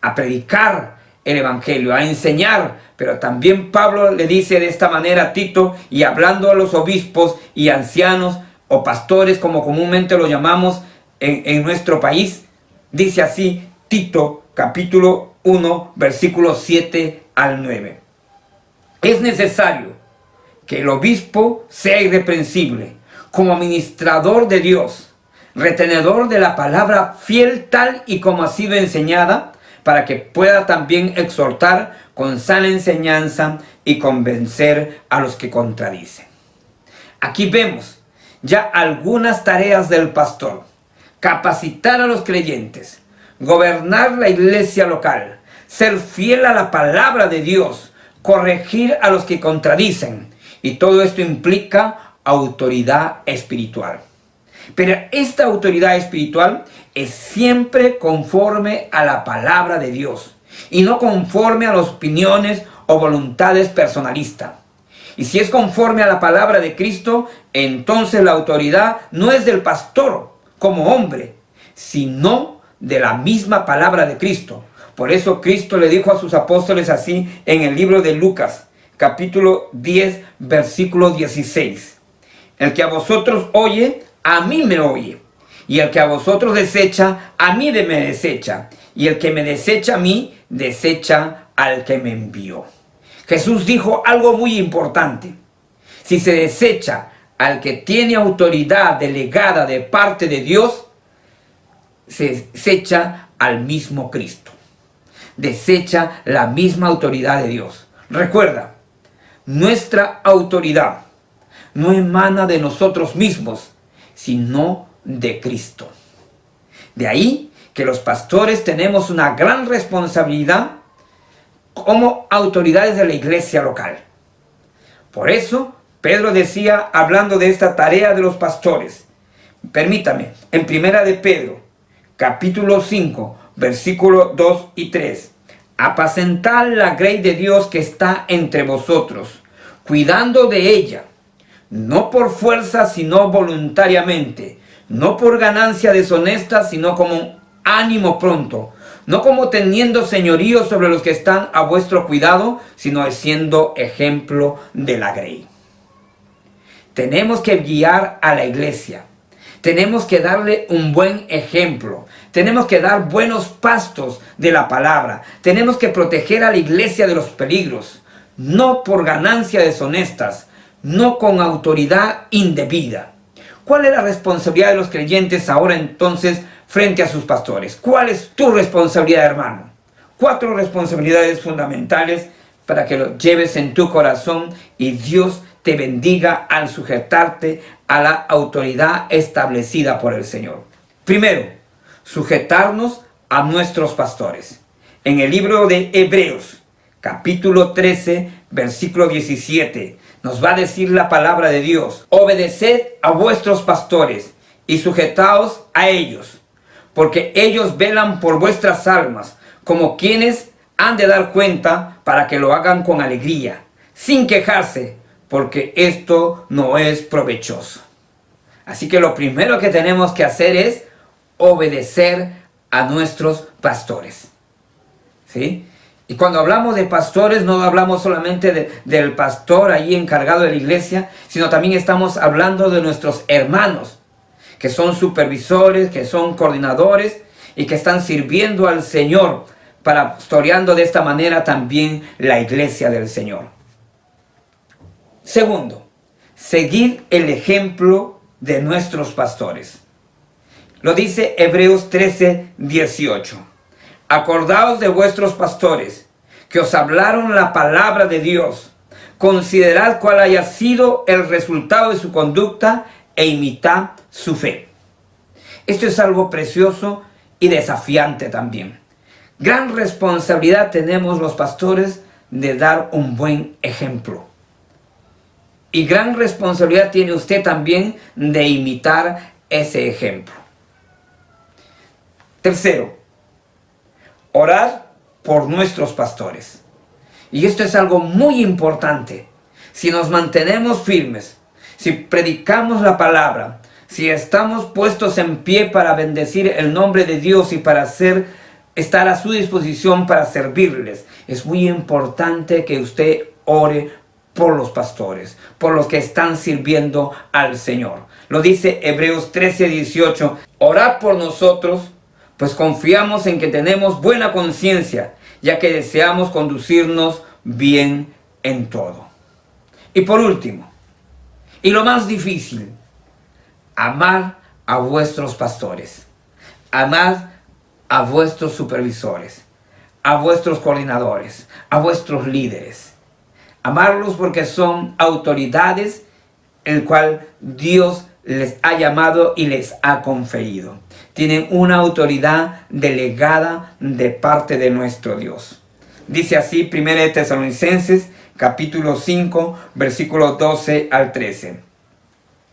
a predicar el evangelio, a enseñar. Pero también Pablo le dice de esta manera a Tito, y hablando a los obispos y ancianos o pastores, como comúnmente lo llamamos en nuestro país, dice así Tito capítulo 1 versículos 7 al 9. Es necesario que el obispo sea irreprensible, como administrador de Dios, retenedor de la palabra, fiel tal y como ha sido enseñada, para que pueda también exhortar con sana enseñanza y convencer a los que contradicen. Aquí vemos ya algunas tareas del pastor: capacitar a los creyentes, gobernar la iglesia local, ser fiel a la palabra de Dios, corregir a los que contradicen, y todo esto implica autoridad espiritual. Pero esta autoridad espiritual es siempre conforme a la palabra de Dios y no conforme a las opiniones o voluntades personalistas. Y si es conforme a la palabra de Cristo, entonces la autoridad no es del pastor como hombre, sino de la misma palabra de Cristo. Por eso Cristo le dijo a sus apóstoles así en el libro de Lucas, capítulo 10, versículo 16. El que a vosotros oye, a mí me oye. Y el que a vosotros desecha, a mí me desecha. Y el que me desecha a mí, desecha al que me envió. Jesús dijo algo muy importante: si se desecha al que tiene autoridad delegada de parte de Dios, se desecha al mismo Cristo. Desecha la misma autoridad de Dios. Recuerda, nuestra autoridad no emana de nosotros mismos, sino de Cristo. De ahí que los pastores tenemos una gran responsabilidad como autoridades de la iglesia local. Por eso Pedro decía, hablando de esta tarea de los pastores, permítame, en 1 de Pedro, capítulo 5, versículos 2 y 3, apacentad la grey de Dios que está entre vosotros, cuidando de ella, no por fuerza, sino voluntariamente, no por ganancia deshonesta, sino como ánimo pronto, no como teniendo señorío sobre los que están a vuestro cuidado, sino siendo ejemplo de la grey. Tenemos que guiar a la iglesia, tenemos que darle un buen ejemplo, tenemos que dar buenos pastos de la palabra, tenemos que proteger a la iglesia de los peligros, no por ganancias deshonestas, no con autoridad indebida. ¿Cuál es la responsabilidad de los creyentes ahora entonces frente a sus pastores? ¿Cuál es tu responsabilidad, hermano? 4 responsabilidades fundamentales para que lo lleves en tu corazón y Dios te bendiga al sujetarte a la autoridad establecida por el Señor. Primero, sujetarnos a nuestros pastores. En el libro de Hebreos, capítulo 13, versículo 17, nos va a decir la palabra de Dios: obedeced a vuestros pastores y sujetaos a ellos, porque ellos velan por vuestras almas, como quienes han de dar cuenta, para que lo hagan con alegría, sin quejarse, porque esto no es provechoso. Así que lo primero que tenemos que hacer es obedecer a nuestros pastores. ¿Sí? Y cuando hablamos de pastores, no hablamos solamente del pastor ahí encargado de la iglesia, sino también estamos hablando de nuestros hermanos, que son supervisores, que son coordinadores y que están sirviendo al Señor, pastoreando de esta manera también la iglesia del Señor. Segundo, seguir el ejemplo de nuestros pastores. Lo dice Hebreos 13, 18. Acordaos de vuestros pastores, que os hablaron la palabra de Dios. Considerad cuál haya sido el resultado de su conducta e imitad su fe. Esto es algo precioso y desafiante también. Gran responsabilidad tenemos los pastores de dar un buen ejemplo. Y gran responsabilidad tiene usted también de imitar ese ejemplo. Tercero, orar por nuestros pastores. Y esto es algo muy importante. Si nos mantenemos firmes, si predicamos la palabra, si estamos puestos en pie para bendecir el nombre de Dios y para estar a su disposición para servirles, es muy importante que usted ore por los pastores, por los que están sirviendo al Señor. Lo dice Hebreos 13, 18. Orad por nosotros, pues confiamos en que tenemos buena conciencia, ya que deseamos conducirnos bien en todo. Y por último, y lo más difícil, amar a vuestros pastores. Amad a vuestros supervisores, a vuestros coordinadores, a vuestros líderes. Amarlos porque son autoridades el cual Dios les ha llamado y les ha conferido. Tienen una autoridad delegada de parte de nuestro Dios. Dice así 1 Tesalonicenses capítulo 5 versículos 12 al 13.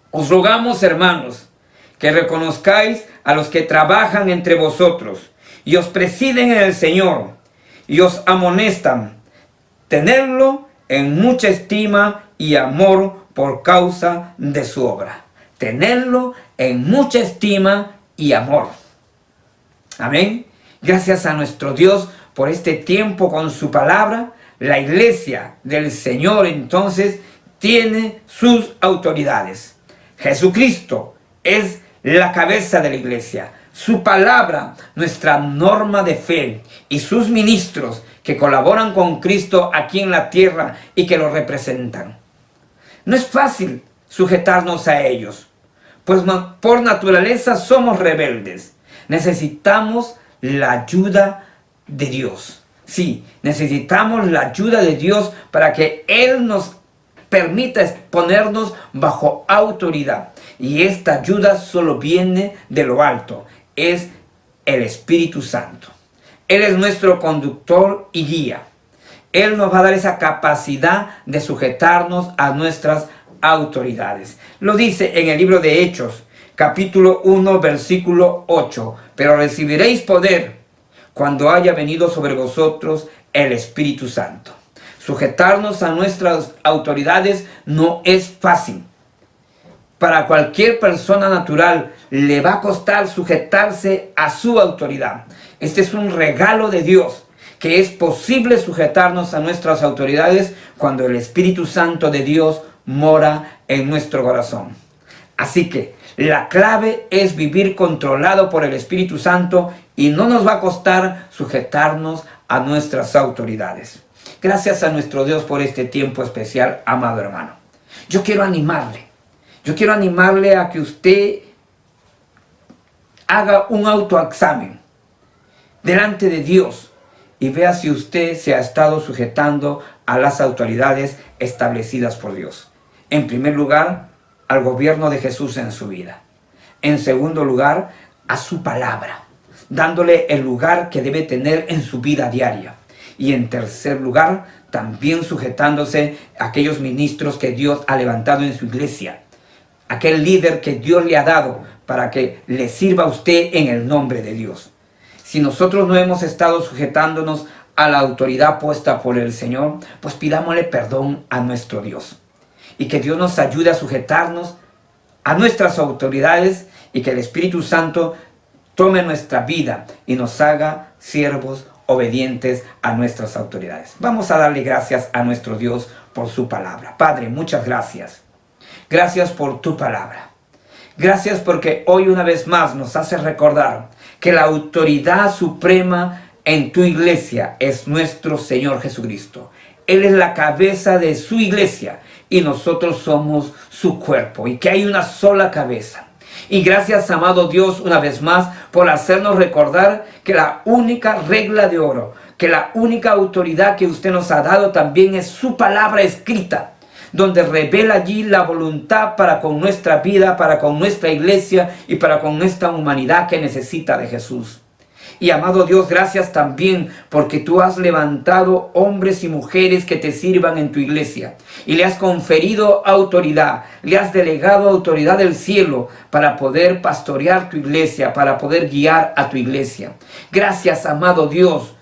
Os rogamos, hermanos, que reconozcáis a los que trabajan entre vosotros y os presiden en el Señor y os amonestan. Tenedlo en mucha estima y amor por causa de su obra. Tenedlo en mucha estima y amor. Amén. Gracias a nuestro Dios por este tiempo con su palabra. La iglesia del Señor entonces tiene sus autoridades. Jesucristo es la cabeza de la iglesia. Su palabra, nuestra norma de fe, y sus ministros que colaboran con Cristo aquí en la tierra y que lo representan. No es fácil sujetarnos a ellos, pues por naturaleza somos rebeldes. Necesitamos la ayuda de Dios. Sí, necesitamos la ayuda de Dios para que Él nos permita ponernos bajo autoridad. Y esta ayuda solo viene de lo alto. Es el Espíritu Santo. Él es nuestro conductor y guía. Él nos va a dar esa capacidad de sujetarnos a nuestras autoridades. Lo dice en el libro de Hechos, capítulo 1, versículo 8. Pero recibiréis poder cuando haya venido sobre vosotros el Espíritu Santo. Sujetarnos a nuestras autoridades no es fácil. Para cualquier persona natural le va a costar sujetarse a su autoridad. Este es un regalo de Dios, que es posible sujetarnos a nuestras autoridades cuando el Espíritu Santo de Dios mora en nuestro corazón. Así que la clave es vivir controlado por el Espíritu Santo y no nos va a costar sujetarnos a nuestras autoridades. Gracias a nuestro Dios por este tiempo especial, amado hermano. Yo quiero animarle a que usted haga un autoexamen delante de Dios y vea si usted se ha estado sujetando a las autoridades establecidas por Dios. En primer lugar, al gobierno de Jesús en su vida. En segundo lugar, a su palabra, dándole el lugar que debe tener en su vida diaria. Y en tercer lugar, también sujetándose a aquellos ministros que Dios ha levantado en su iglesia. Aquel líder que Dios le ha dado para que le sirva a usted en el nombre de Dios. Si nosotros no hemos estado sujetándonos a la autoridad puesta por el Señor, pues pidámosle perdón a nuestro Dios. Y que Dios nos ayude a sujetarnos a nuestras autoridades y que el Espíritu Santo tome nuestra vida y nos haga siervos obedientes a nuestras autoridades. Vamos a darle gracias a nuestro Dios por su palabra. Padre, muchas gracias. Gracias por tu palabra. Gracias porque hoy una vez más nos hace recordar que la autoridad suprema en tu iglesia es nuestro Señor Jesucristo. Él es la cabeza de su iglesia y nosotros somos su cuerpo y que hay una sola cabeza. Y gracias, amado Dios, una vez más por hacernos recordar que la única regla de oro, que la única autoridad que usted nos ha dado también es su palabra escrita, donde revela allí la voluntad para con nuestra vida, para con nuestra iglesia y para con nuestra humanidad que necesita de Jesús. Y amado Dios, gracias también porque tú has levantado hombres y mujeres que te sirvan en tu iglesia y le has conferido autoridad, le has delegado autoridad del cielo para poder pastorear tu iglesia, para poder guiar a tu iglesia. Gracias, amado Dios,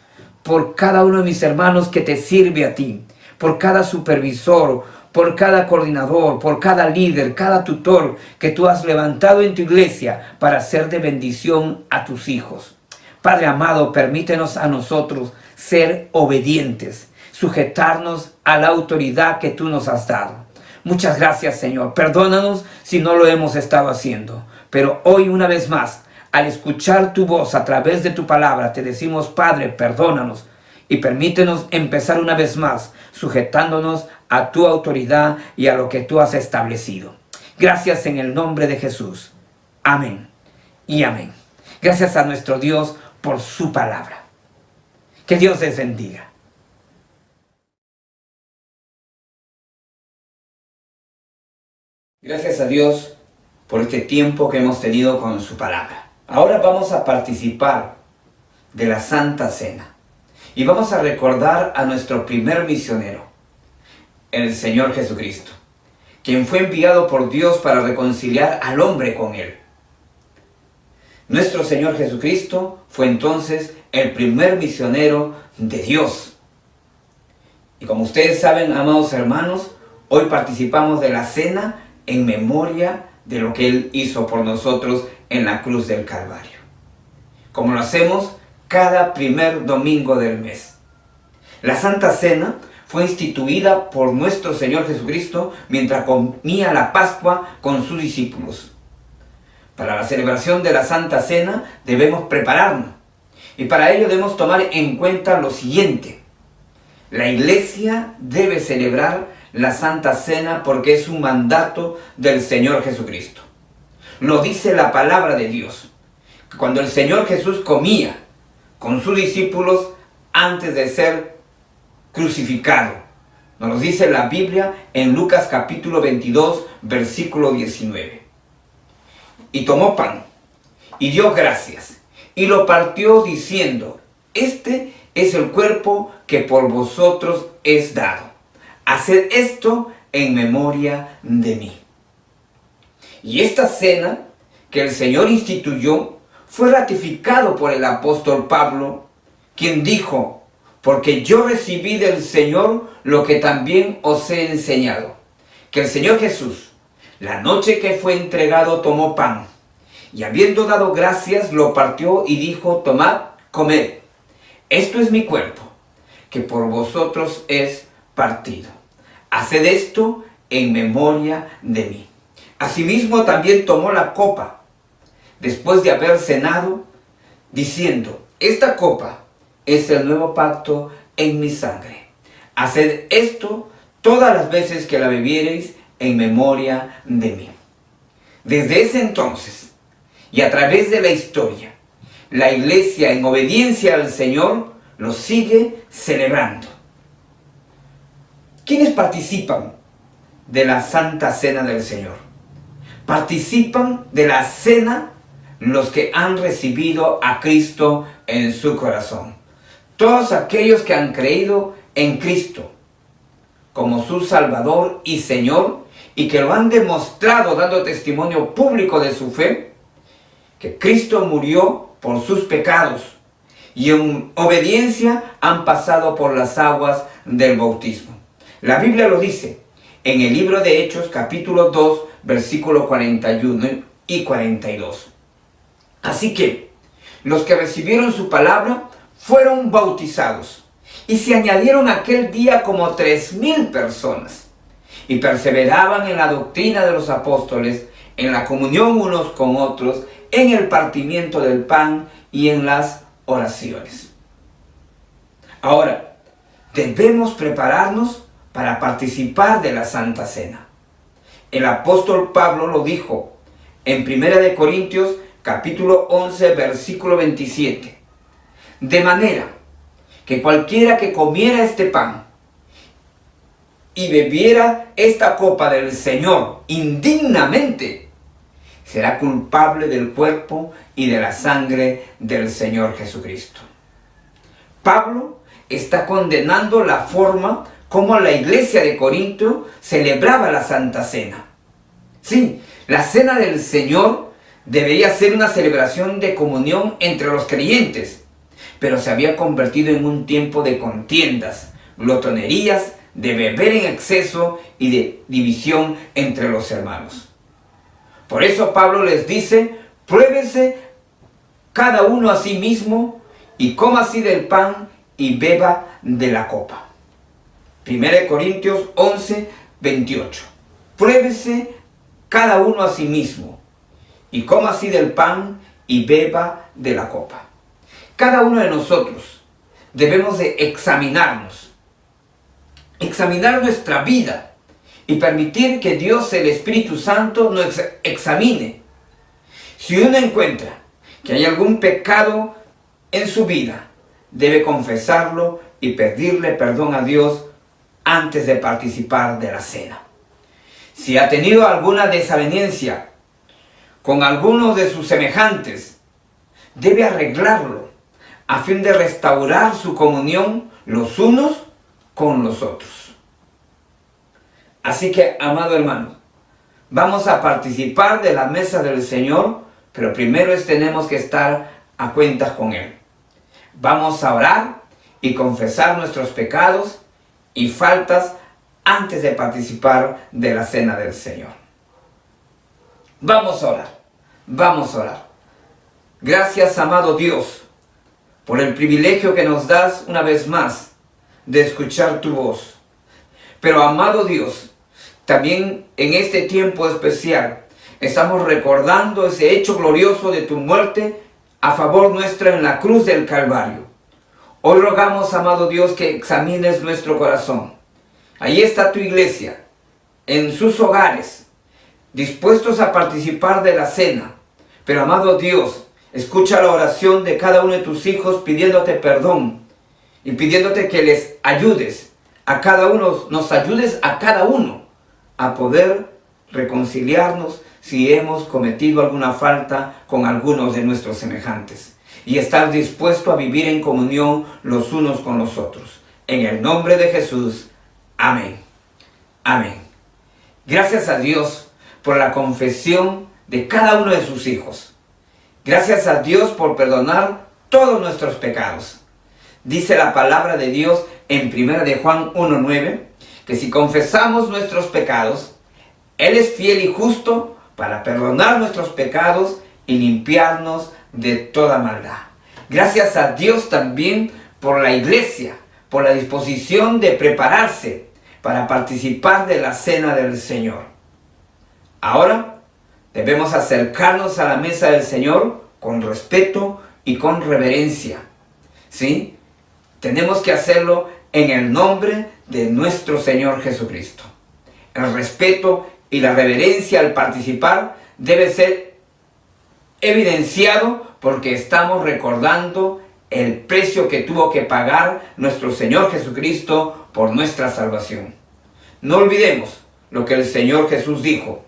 por cada uno de mis hermanos que te sirve a ti, por cada supervisor, por cada coordinador, por cada líder, cada tutor que tú has levantado en tu iglesia para ser de bendición a tus hijos. Padre amado, permítenos a nosotros ser obedientes, sujetarnos a la autoridad que tú nos has dado. Muchas gracias, Señor. Perdónanos si no lo hemos estado haciendo. Pero hoy una vez más, al escuchar tu voz a través de tu palabra, te decimos, Padre, perdónanos y permítenos empezar una vez más, sujetándonos a tu autoridad y a lo que tú has establecido. Gracias en el nombre de Jesús. Amén y amén. Gracias a nuestro Dios por su palabra. Que Dios les bendiga. Gracias a Dios por este tiempo que hemos tenido con su palabra. Ahora vamos a participar de la Santa Cena y vamos a recordar a nuestro primer misionero, el Señor Jesucristo, quien fue enviado por Dios para reconciliar al hombre con Él. Nuestro Señor Jesucristo fue entonces el primer misionero de Dios. Y como ustedes saben, amados hermanos, hoy participamos de la cena en memoria de lo que Él hizo por nosotros en la cruz del Calvario. Como lo hacemos cada primer domingo del mes. La Santa Cena fue instituida por nuestro Señor Jesucristo mientras comía la Pascua con sus discípulos. Para la celebración de la Santa Cena debemos prepararnos y para ello debemos tomar en cuenta lo siguiente. La iglesia debe celebrar la Santa Cena porque es un mandato del Señor Jesucristo. Lo dice la palabra de Dios. Cuando el Señor Jesús comía con sus discípulos antes de ser crucificado, nos lo dice la Biblia en Lucas capítulo 22, versículo 19. Y tomó pan, y dio gracias, y lo partió diciendo, este es el cuerpo que por vosotros es dado. Haced esto en memoria de mí. Y esta cena que el Señor instituyó fue ratificado por el apóstol Pablo, quien dijo, porque yo recibí del Señor lo que también os he enseñado, que el Señor Jesús, la noche que fue entregado, tomó pan, y habiendo dado gracias, lo partió y dijo, tomad, comed, esto es mi cuerpo, que por vosotros es partido. Haced esto en memoria de mí. Asimismo también tomó la copa, después de haber cenado, diciendo, esta copa es el nuevo pacto en mi sangre. Haced esto todas las veces que la bebiereis en memoria de mí. Desde ese entonces y a través de la historia, la iglesia en obediencia al Señor lo sigue celebrando. ¿Quiénes participan de la Santa Cena del Señor? Participan de la cena los que han recibido a Cristo en su corazón. Todos aquellos que han creído en Cristo como su Salvador y Señor y que lo han demostrado dando testimonio público de su fe, que Cristo murió por sus pecados y en obediencia han pasado por las aguas del bautismo. La Biblia lo dice en el libro de Hechos capítulo 2 versículos 41 y 42. Así que los que recibieron su palabra fueron bautizados y se añadieron aquel día como 3,000 personas y perseveraban en la doctrina de los apóstoles, en la comunión unos con otros, en el partimiento del pan y en las oraciones. Ahora, debemos prepararnos para participar de la Santa Cena. El apóstol Pablo lo dijo en 1 Corintios capítulo 11 versículo 27. De manera que cualquiera que comiera este pan y bebiera esta copa del Señor indignamente, será culpable del cuerpo y de la sangre del Señor Jesucristo. Pablo está condenando la forma como la iglesia de Corinto celebraba la Santa Cena. Sí, la Cena del Señor debería ser una celebración de comunión entre los creyentes, pero se había convertido en un tiempo de contiendas, glotonerías, de beber en exceso y de división entre los hermanos. Por eso Pablo les dice: pruébese cada uno a sí mismo y coma así del pan y beba de la copa. 1 Corintios 11, 28. Pruébese cada uno a sí mismo y coma así del pan y beba de la copa. Cada uno de nosotros debemos de examinar nuestra vida y permitir que Dios, el Espíritu Santo, nos examine. Si uno encuentra que hay algún pecado en su vida, debe confesarlo y pedirle perdón a Dios antes de participar de la cena. Si ha tenido alguna desaveniencia con algunos de sus semejantes, debe arreglarlo a fin de restaurar su comunión los unos con los otros. Así que, amado hermano, vamos a participar de la mesa del Señor, pero primero tenemos que estar a cuentas con Él. Vamos a orar y confesar nuestros pecados y faltas antes de participar de la cena del Señor. Vamos a orar. Gracias, amado Dios, por el privilegio que nos das una vez más de escuchar tu voz. Pero, amado Dios, también en este tiempo especial estamos recordando ese hecho glorioso de tu muerte a favor nuestra en la cruz del Calvario. Hoy rogamos, amado Dios, que examines nuestro corazón. Ahí está tu iglesia, en sus hogares, dispuestos a participar de la cena. Pero, amado Dios, escucha la oración de cada uno de tus hijos pidiéndote perdón y pidiéndote que les ayudes a cada uno, nos ayudes a cada uno a poder reconciliarnos si hemos cometido alguna falta con algunos de nuestros semejantes y estar dispuesto a vivir en comunión los unos con los otros. En el nombre de Jesús, amén. Amén. Gracias a Dios por la confesión de cada uno de sus hijos. Gracias a Dios por perdonar todos nuestros pecados. Dice la palabra de Dios en 1 de Juan 1:9, que si confesamos nuestros pecados, Él es fiel y justo para perdonar nuestros pecados y limpiarnos de toda maldad. Gracias a Dios también por la iglesia, por la disposición de prepararse para participar de la cena del Señor. Ahora debemos acercarnos a la mesa del Señor con respeto y con reverencia. ¿Sí? Tenemos que hacerlo en el nombre de nuestro Señor Jesucristo. El respeto y la reverencia al participar debe ser evidenciado porque estamos recordando el precio que tuvo que pagar nuestro Señor Jesucristo por nuestra salvación. No olvidemos lo que el Señor Jesús dijo,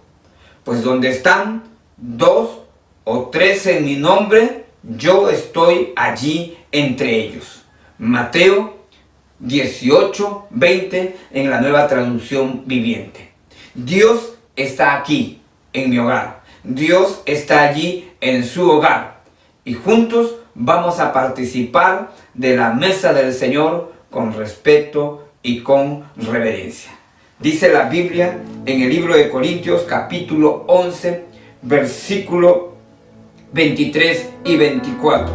pues donde están 2 o 3 en mi nombre, yo estoy allí entre ellos. Mateo 18:20 en la Nueva Traducción Viviente. Dios está aquí en mi hogar. Dios está allí en su hogar. Y juntos vamos a participar de la mesa del Señor con respeto y con reverencia. Dice la Biblia en el libro de Corintios capítulo 11, versículo 23 y 24.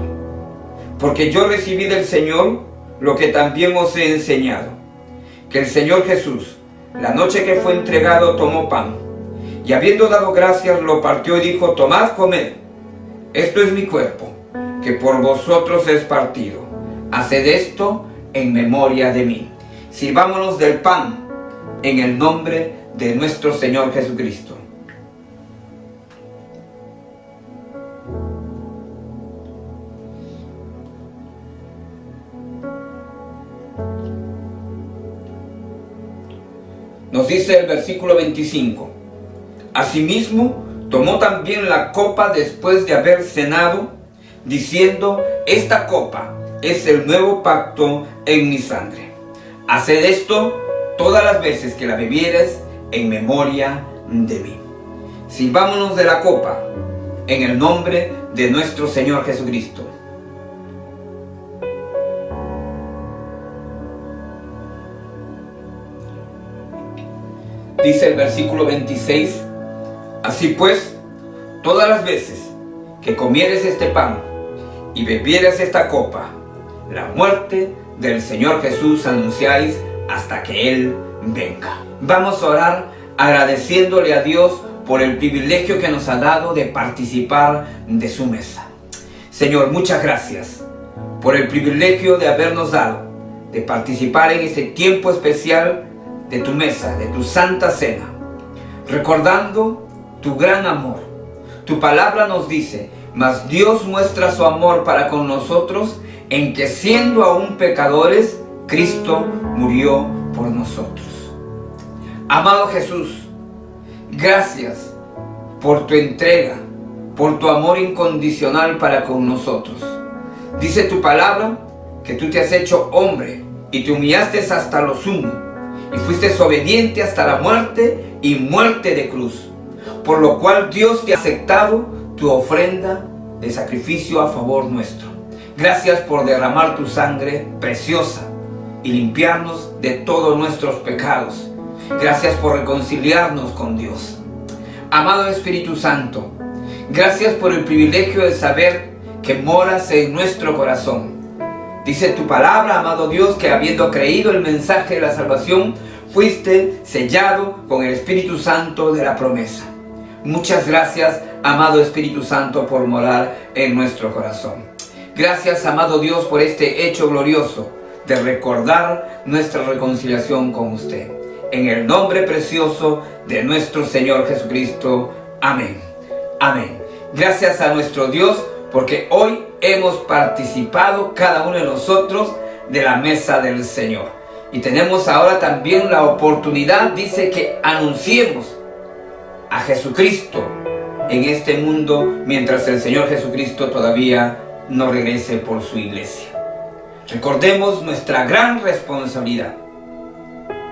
Porque yo recibí del Señor lo que también os he enseñado, que el Señor Jesús, la noche que fue entregado, tomó pan, y habiendo dado gracias, lo partió y dijo: tomad, comed, esto es mi cuerpo, que por vosotros es partido. Haced esto en memoria de mí. Sirvámonos del pan en el nombre de nuestro Señor Jesucristo. Nos dice el versículo 25: asimismo, tomó también la copa después de haber cenado, diciendo: esta copa es el nuevo pacto en mi sangre. Haced esto todas las veces que la bebieres en memoria de mí. Sirvámonos de la copa en el nombre de nuestro Señor Jesucristo. Dice el versículo 26: así pues, todas las veces que comieres este pan y bebieres esta copa, la muerte del Señor Jesús anunciáis hasta que Él venga. Vamos a orar agradeciéndole a Dios por el privilegio que nos ha dado de participar de su mesa. Señor, muchas gracias por el privilegio de habernos dado de participar en este tiempo especial de tu mesa, de tu santa cena, recordando tu gran amor. Tu palabra nos dice: mas Dios muestra su amor para con nosotros en que, siendo aún pecadores, Cristo murió por nosotros. Amado Jesús, gracias por tu entrega, por tu amor incondicional para con nosotros. Dice tu palabra que tú te has hecho hombre y te humillaste hasta lo sumo, y fuiste obediente hasta la muerte y muerte de cruz, por lo cual Dios te ha aceptado tu ofrenda de sacrificio a favor nuestro. Gracias por derramar tu sangre preciosa y limpiarnos de todos nuestros pecados. Gracias por reconciliarnos con Dios. Amado Espíritu Santo, gracias por el privilegio de saber que moras en nuestro corazón. Dice tu palabra, amado Dios, que habiendo creído el mensaje de la salvación, fuiste sellado con el Espíritu Santo de la promesa. Muchas gracias, amado Espíritu Santo, por morar en nuestro corazón. Gracias, amado Dios, por este hecho glorioso de recordar nuestra reconciliación con usted. En el nombre precioso de nuestro Señor Jesucristo. Amén. Amén. Gracias a nuestro Dios, porque hoy hemos participado cada uno de nosotros de la mesa del Señor. Y tenemos ahora también la oportunidad, dice, que anunciemos a Jesucristo en este mundo mientras el Señor Jesucristo todavía no regrese por su iglesia. Recordemos nuestra gran responsabilidad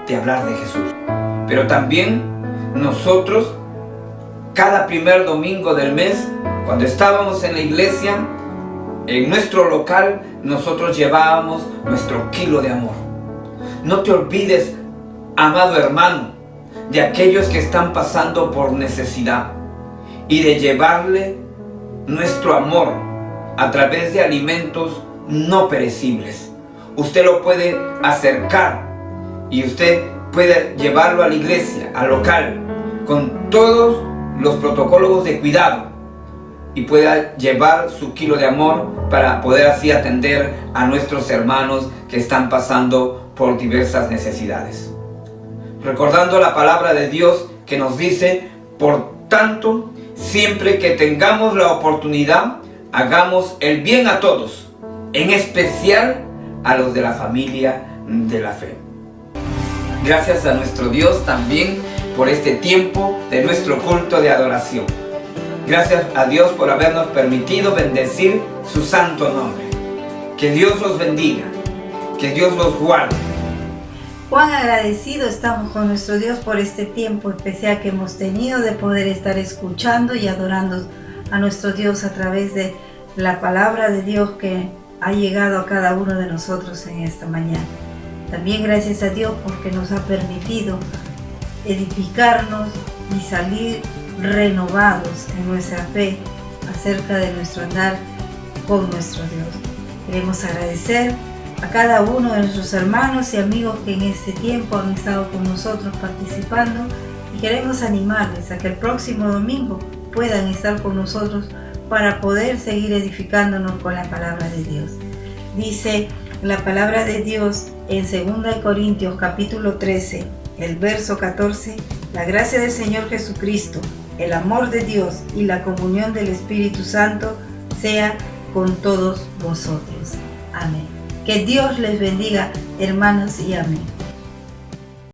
de hablar de Jesús. Pero también nosotros, cada primer domingo del mes, cuando estábamos en la iglesia, en nuestro local, nosotros llevábamos nuestro kilo de amor. No te olvides, amado hermano, de aquellos que están pasando por necesidad y de llevarle nuestro amor a través de alimentos no perecibles. Usted lo puede acercar y usted puede llevarlo a la iglesia, al local, con todos los protocolos de cuidado, y pueda llevar su kilo de amor para poder así atender a nuestros hermanos que están pasando por diversas necesidades. Recordando la palabra de Dios que nos dice: por tanto, siempre que tengamos la oportunidad, hagamos el bien a todos, en especial a los de la familia de la fe. Gracias a nuestro Dios también por este tiempo de nuestro culto de adoración. Gracias a Dios por habernos permitido bendecir su santo nombre. Que Dios los bendiga, que Dios los guarde. Cuán agradecidos estamos con nuestro Dios por este tiempo especial que hemos tenido de poder estar escuchando y adorando a nuestro Dios a través de la palabra de Dios que ha llegado a cada uno de nosotros en esta mañana. También gracias a Dios porque nos ha permitido edificarnos y salir renovados en nuestra fe acerca de nuestro andar con nuestro Dios. Queremos agradecer a cada uno de nuestros hermanos y amigos que en este tiempo han estado con nosotros participando, y queremos animarles a que el próximo domingo puedan estar con nosotros para poder seguir edificándonos con la palabra de Dios. Dice la palabra de Dios en 2 Corintios capítulo 13, el verso 14: la gracia del Señor Jesucristo, el amor de Dios y la comunión del Espíritu Santo sea con todos vosotros. Amén. Que Dios les bendiga, hermanos, y amén.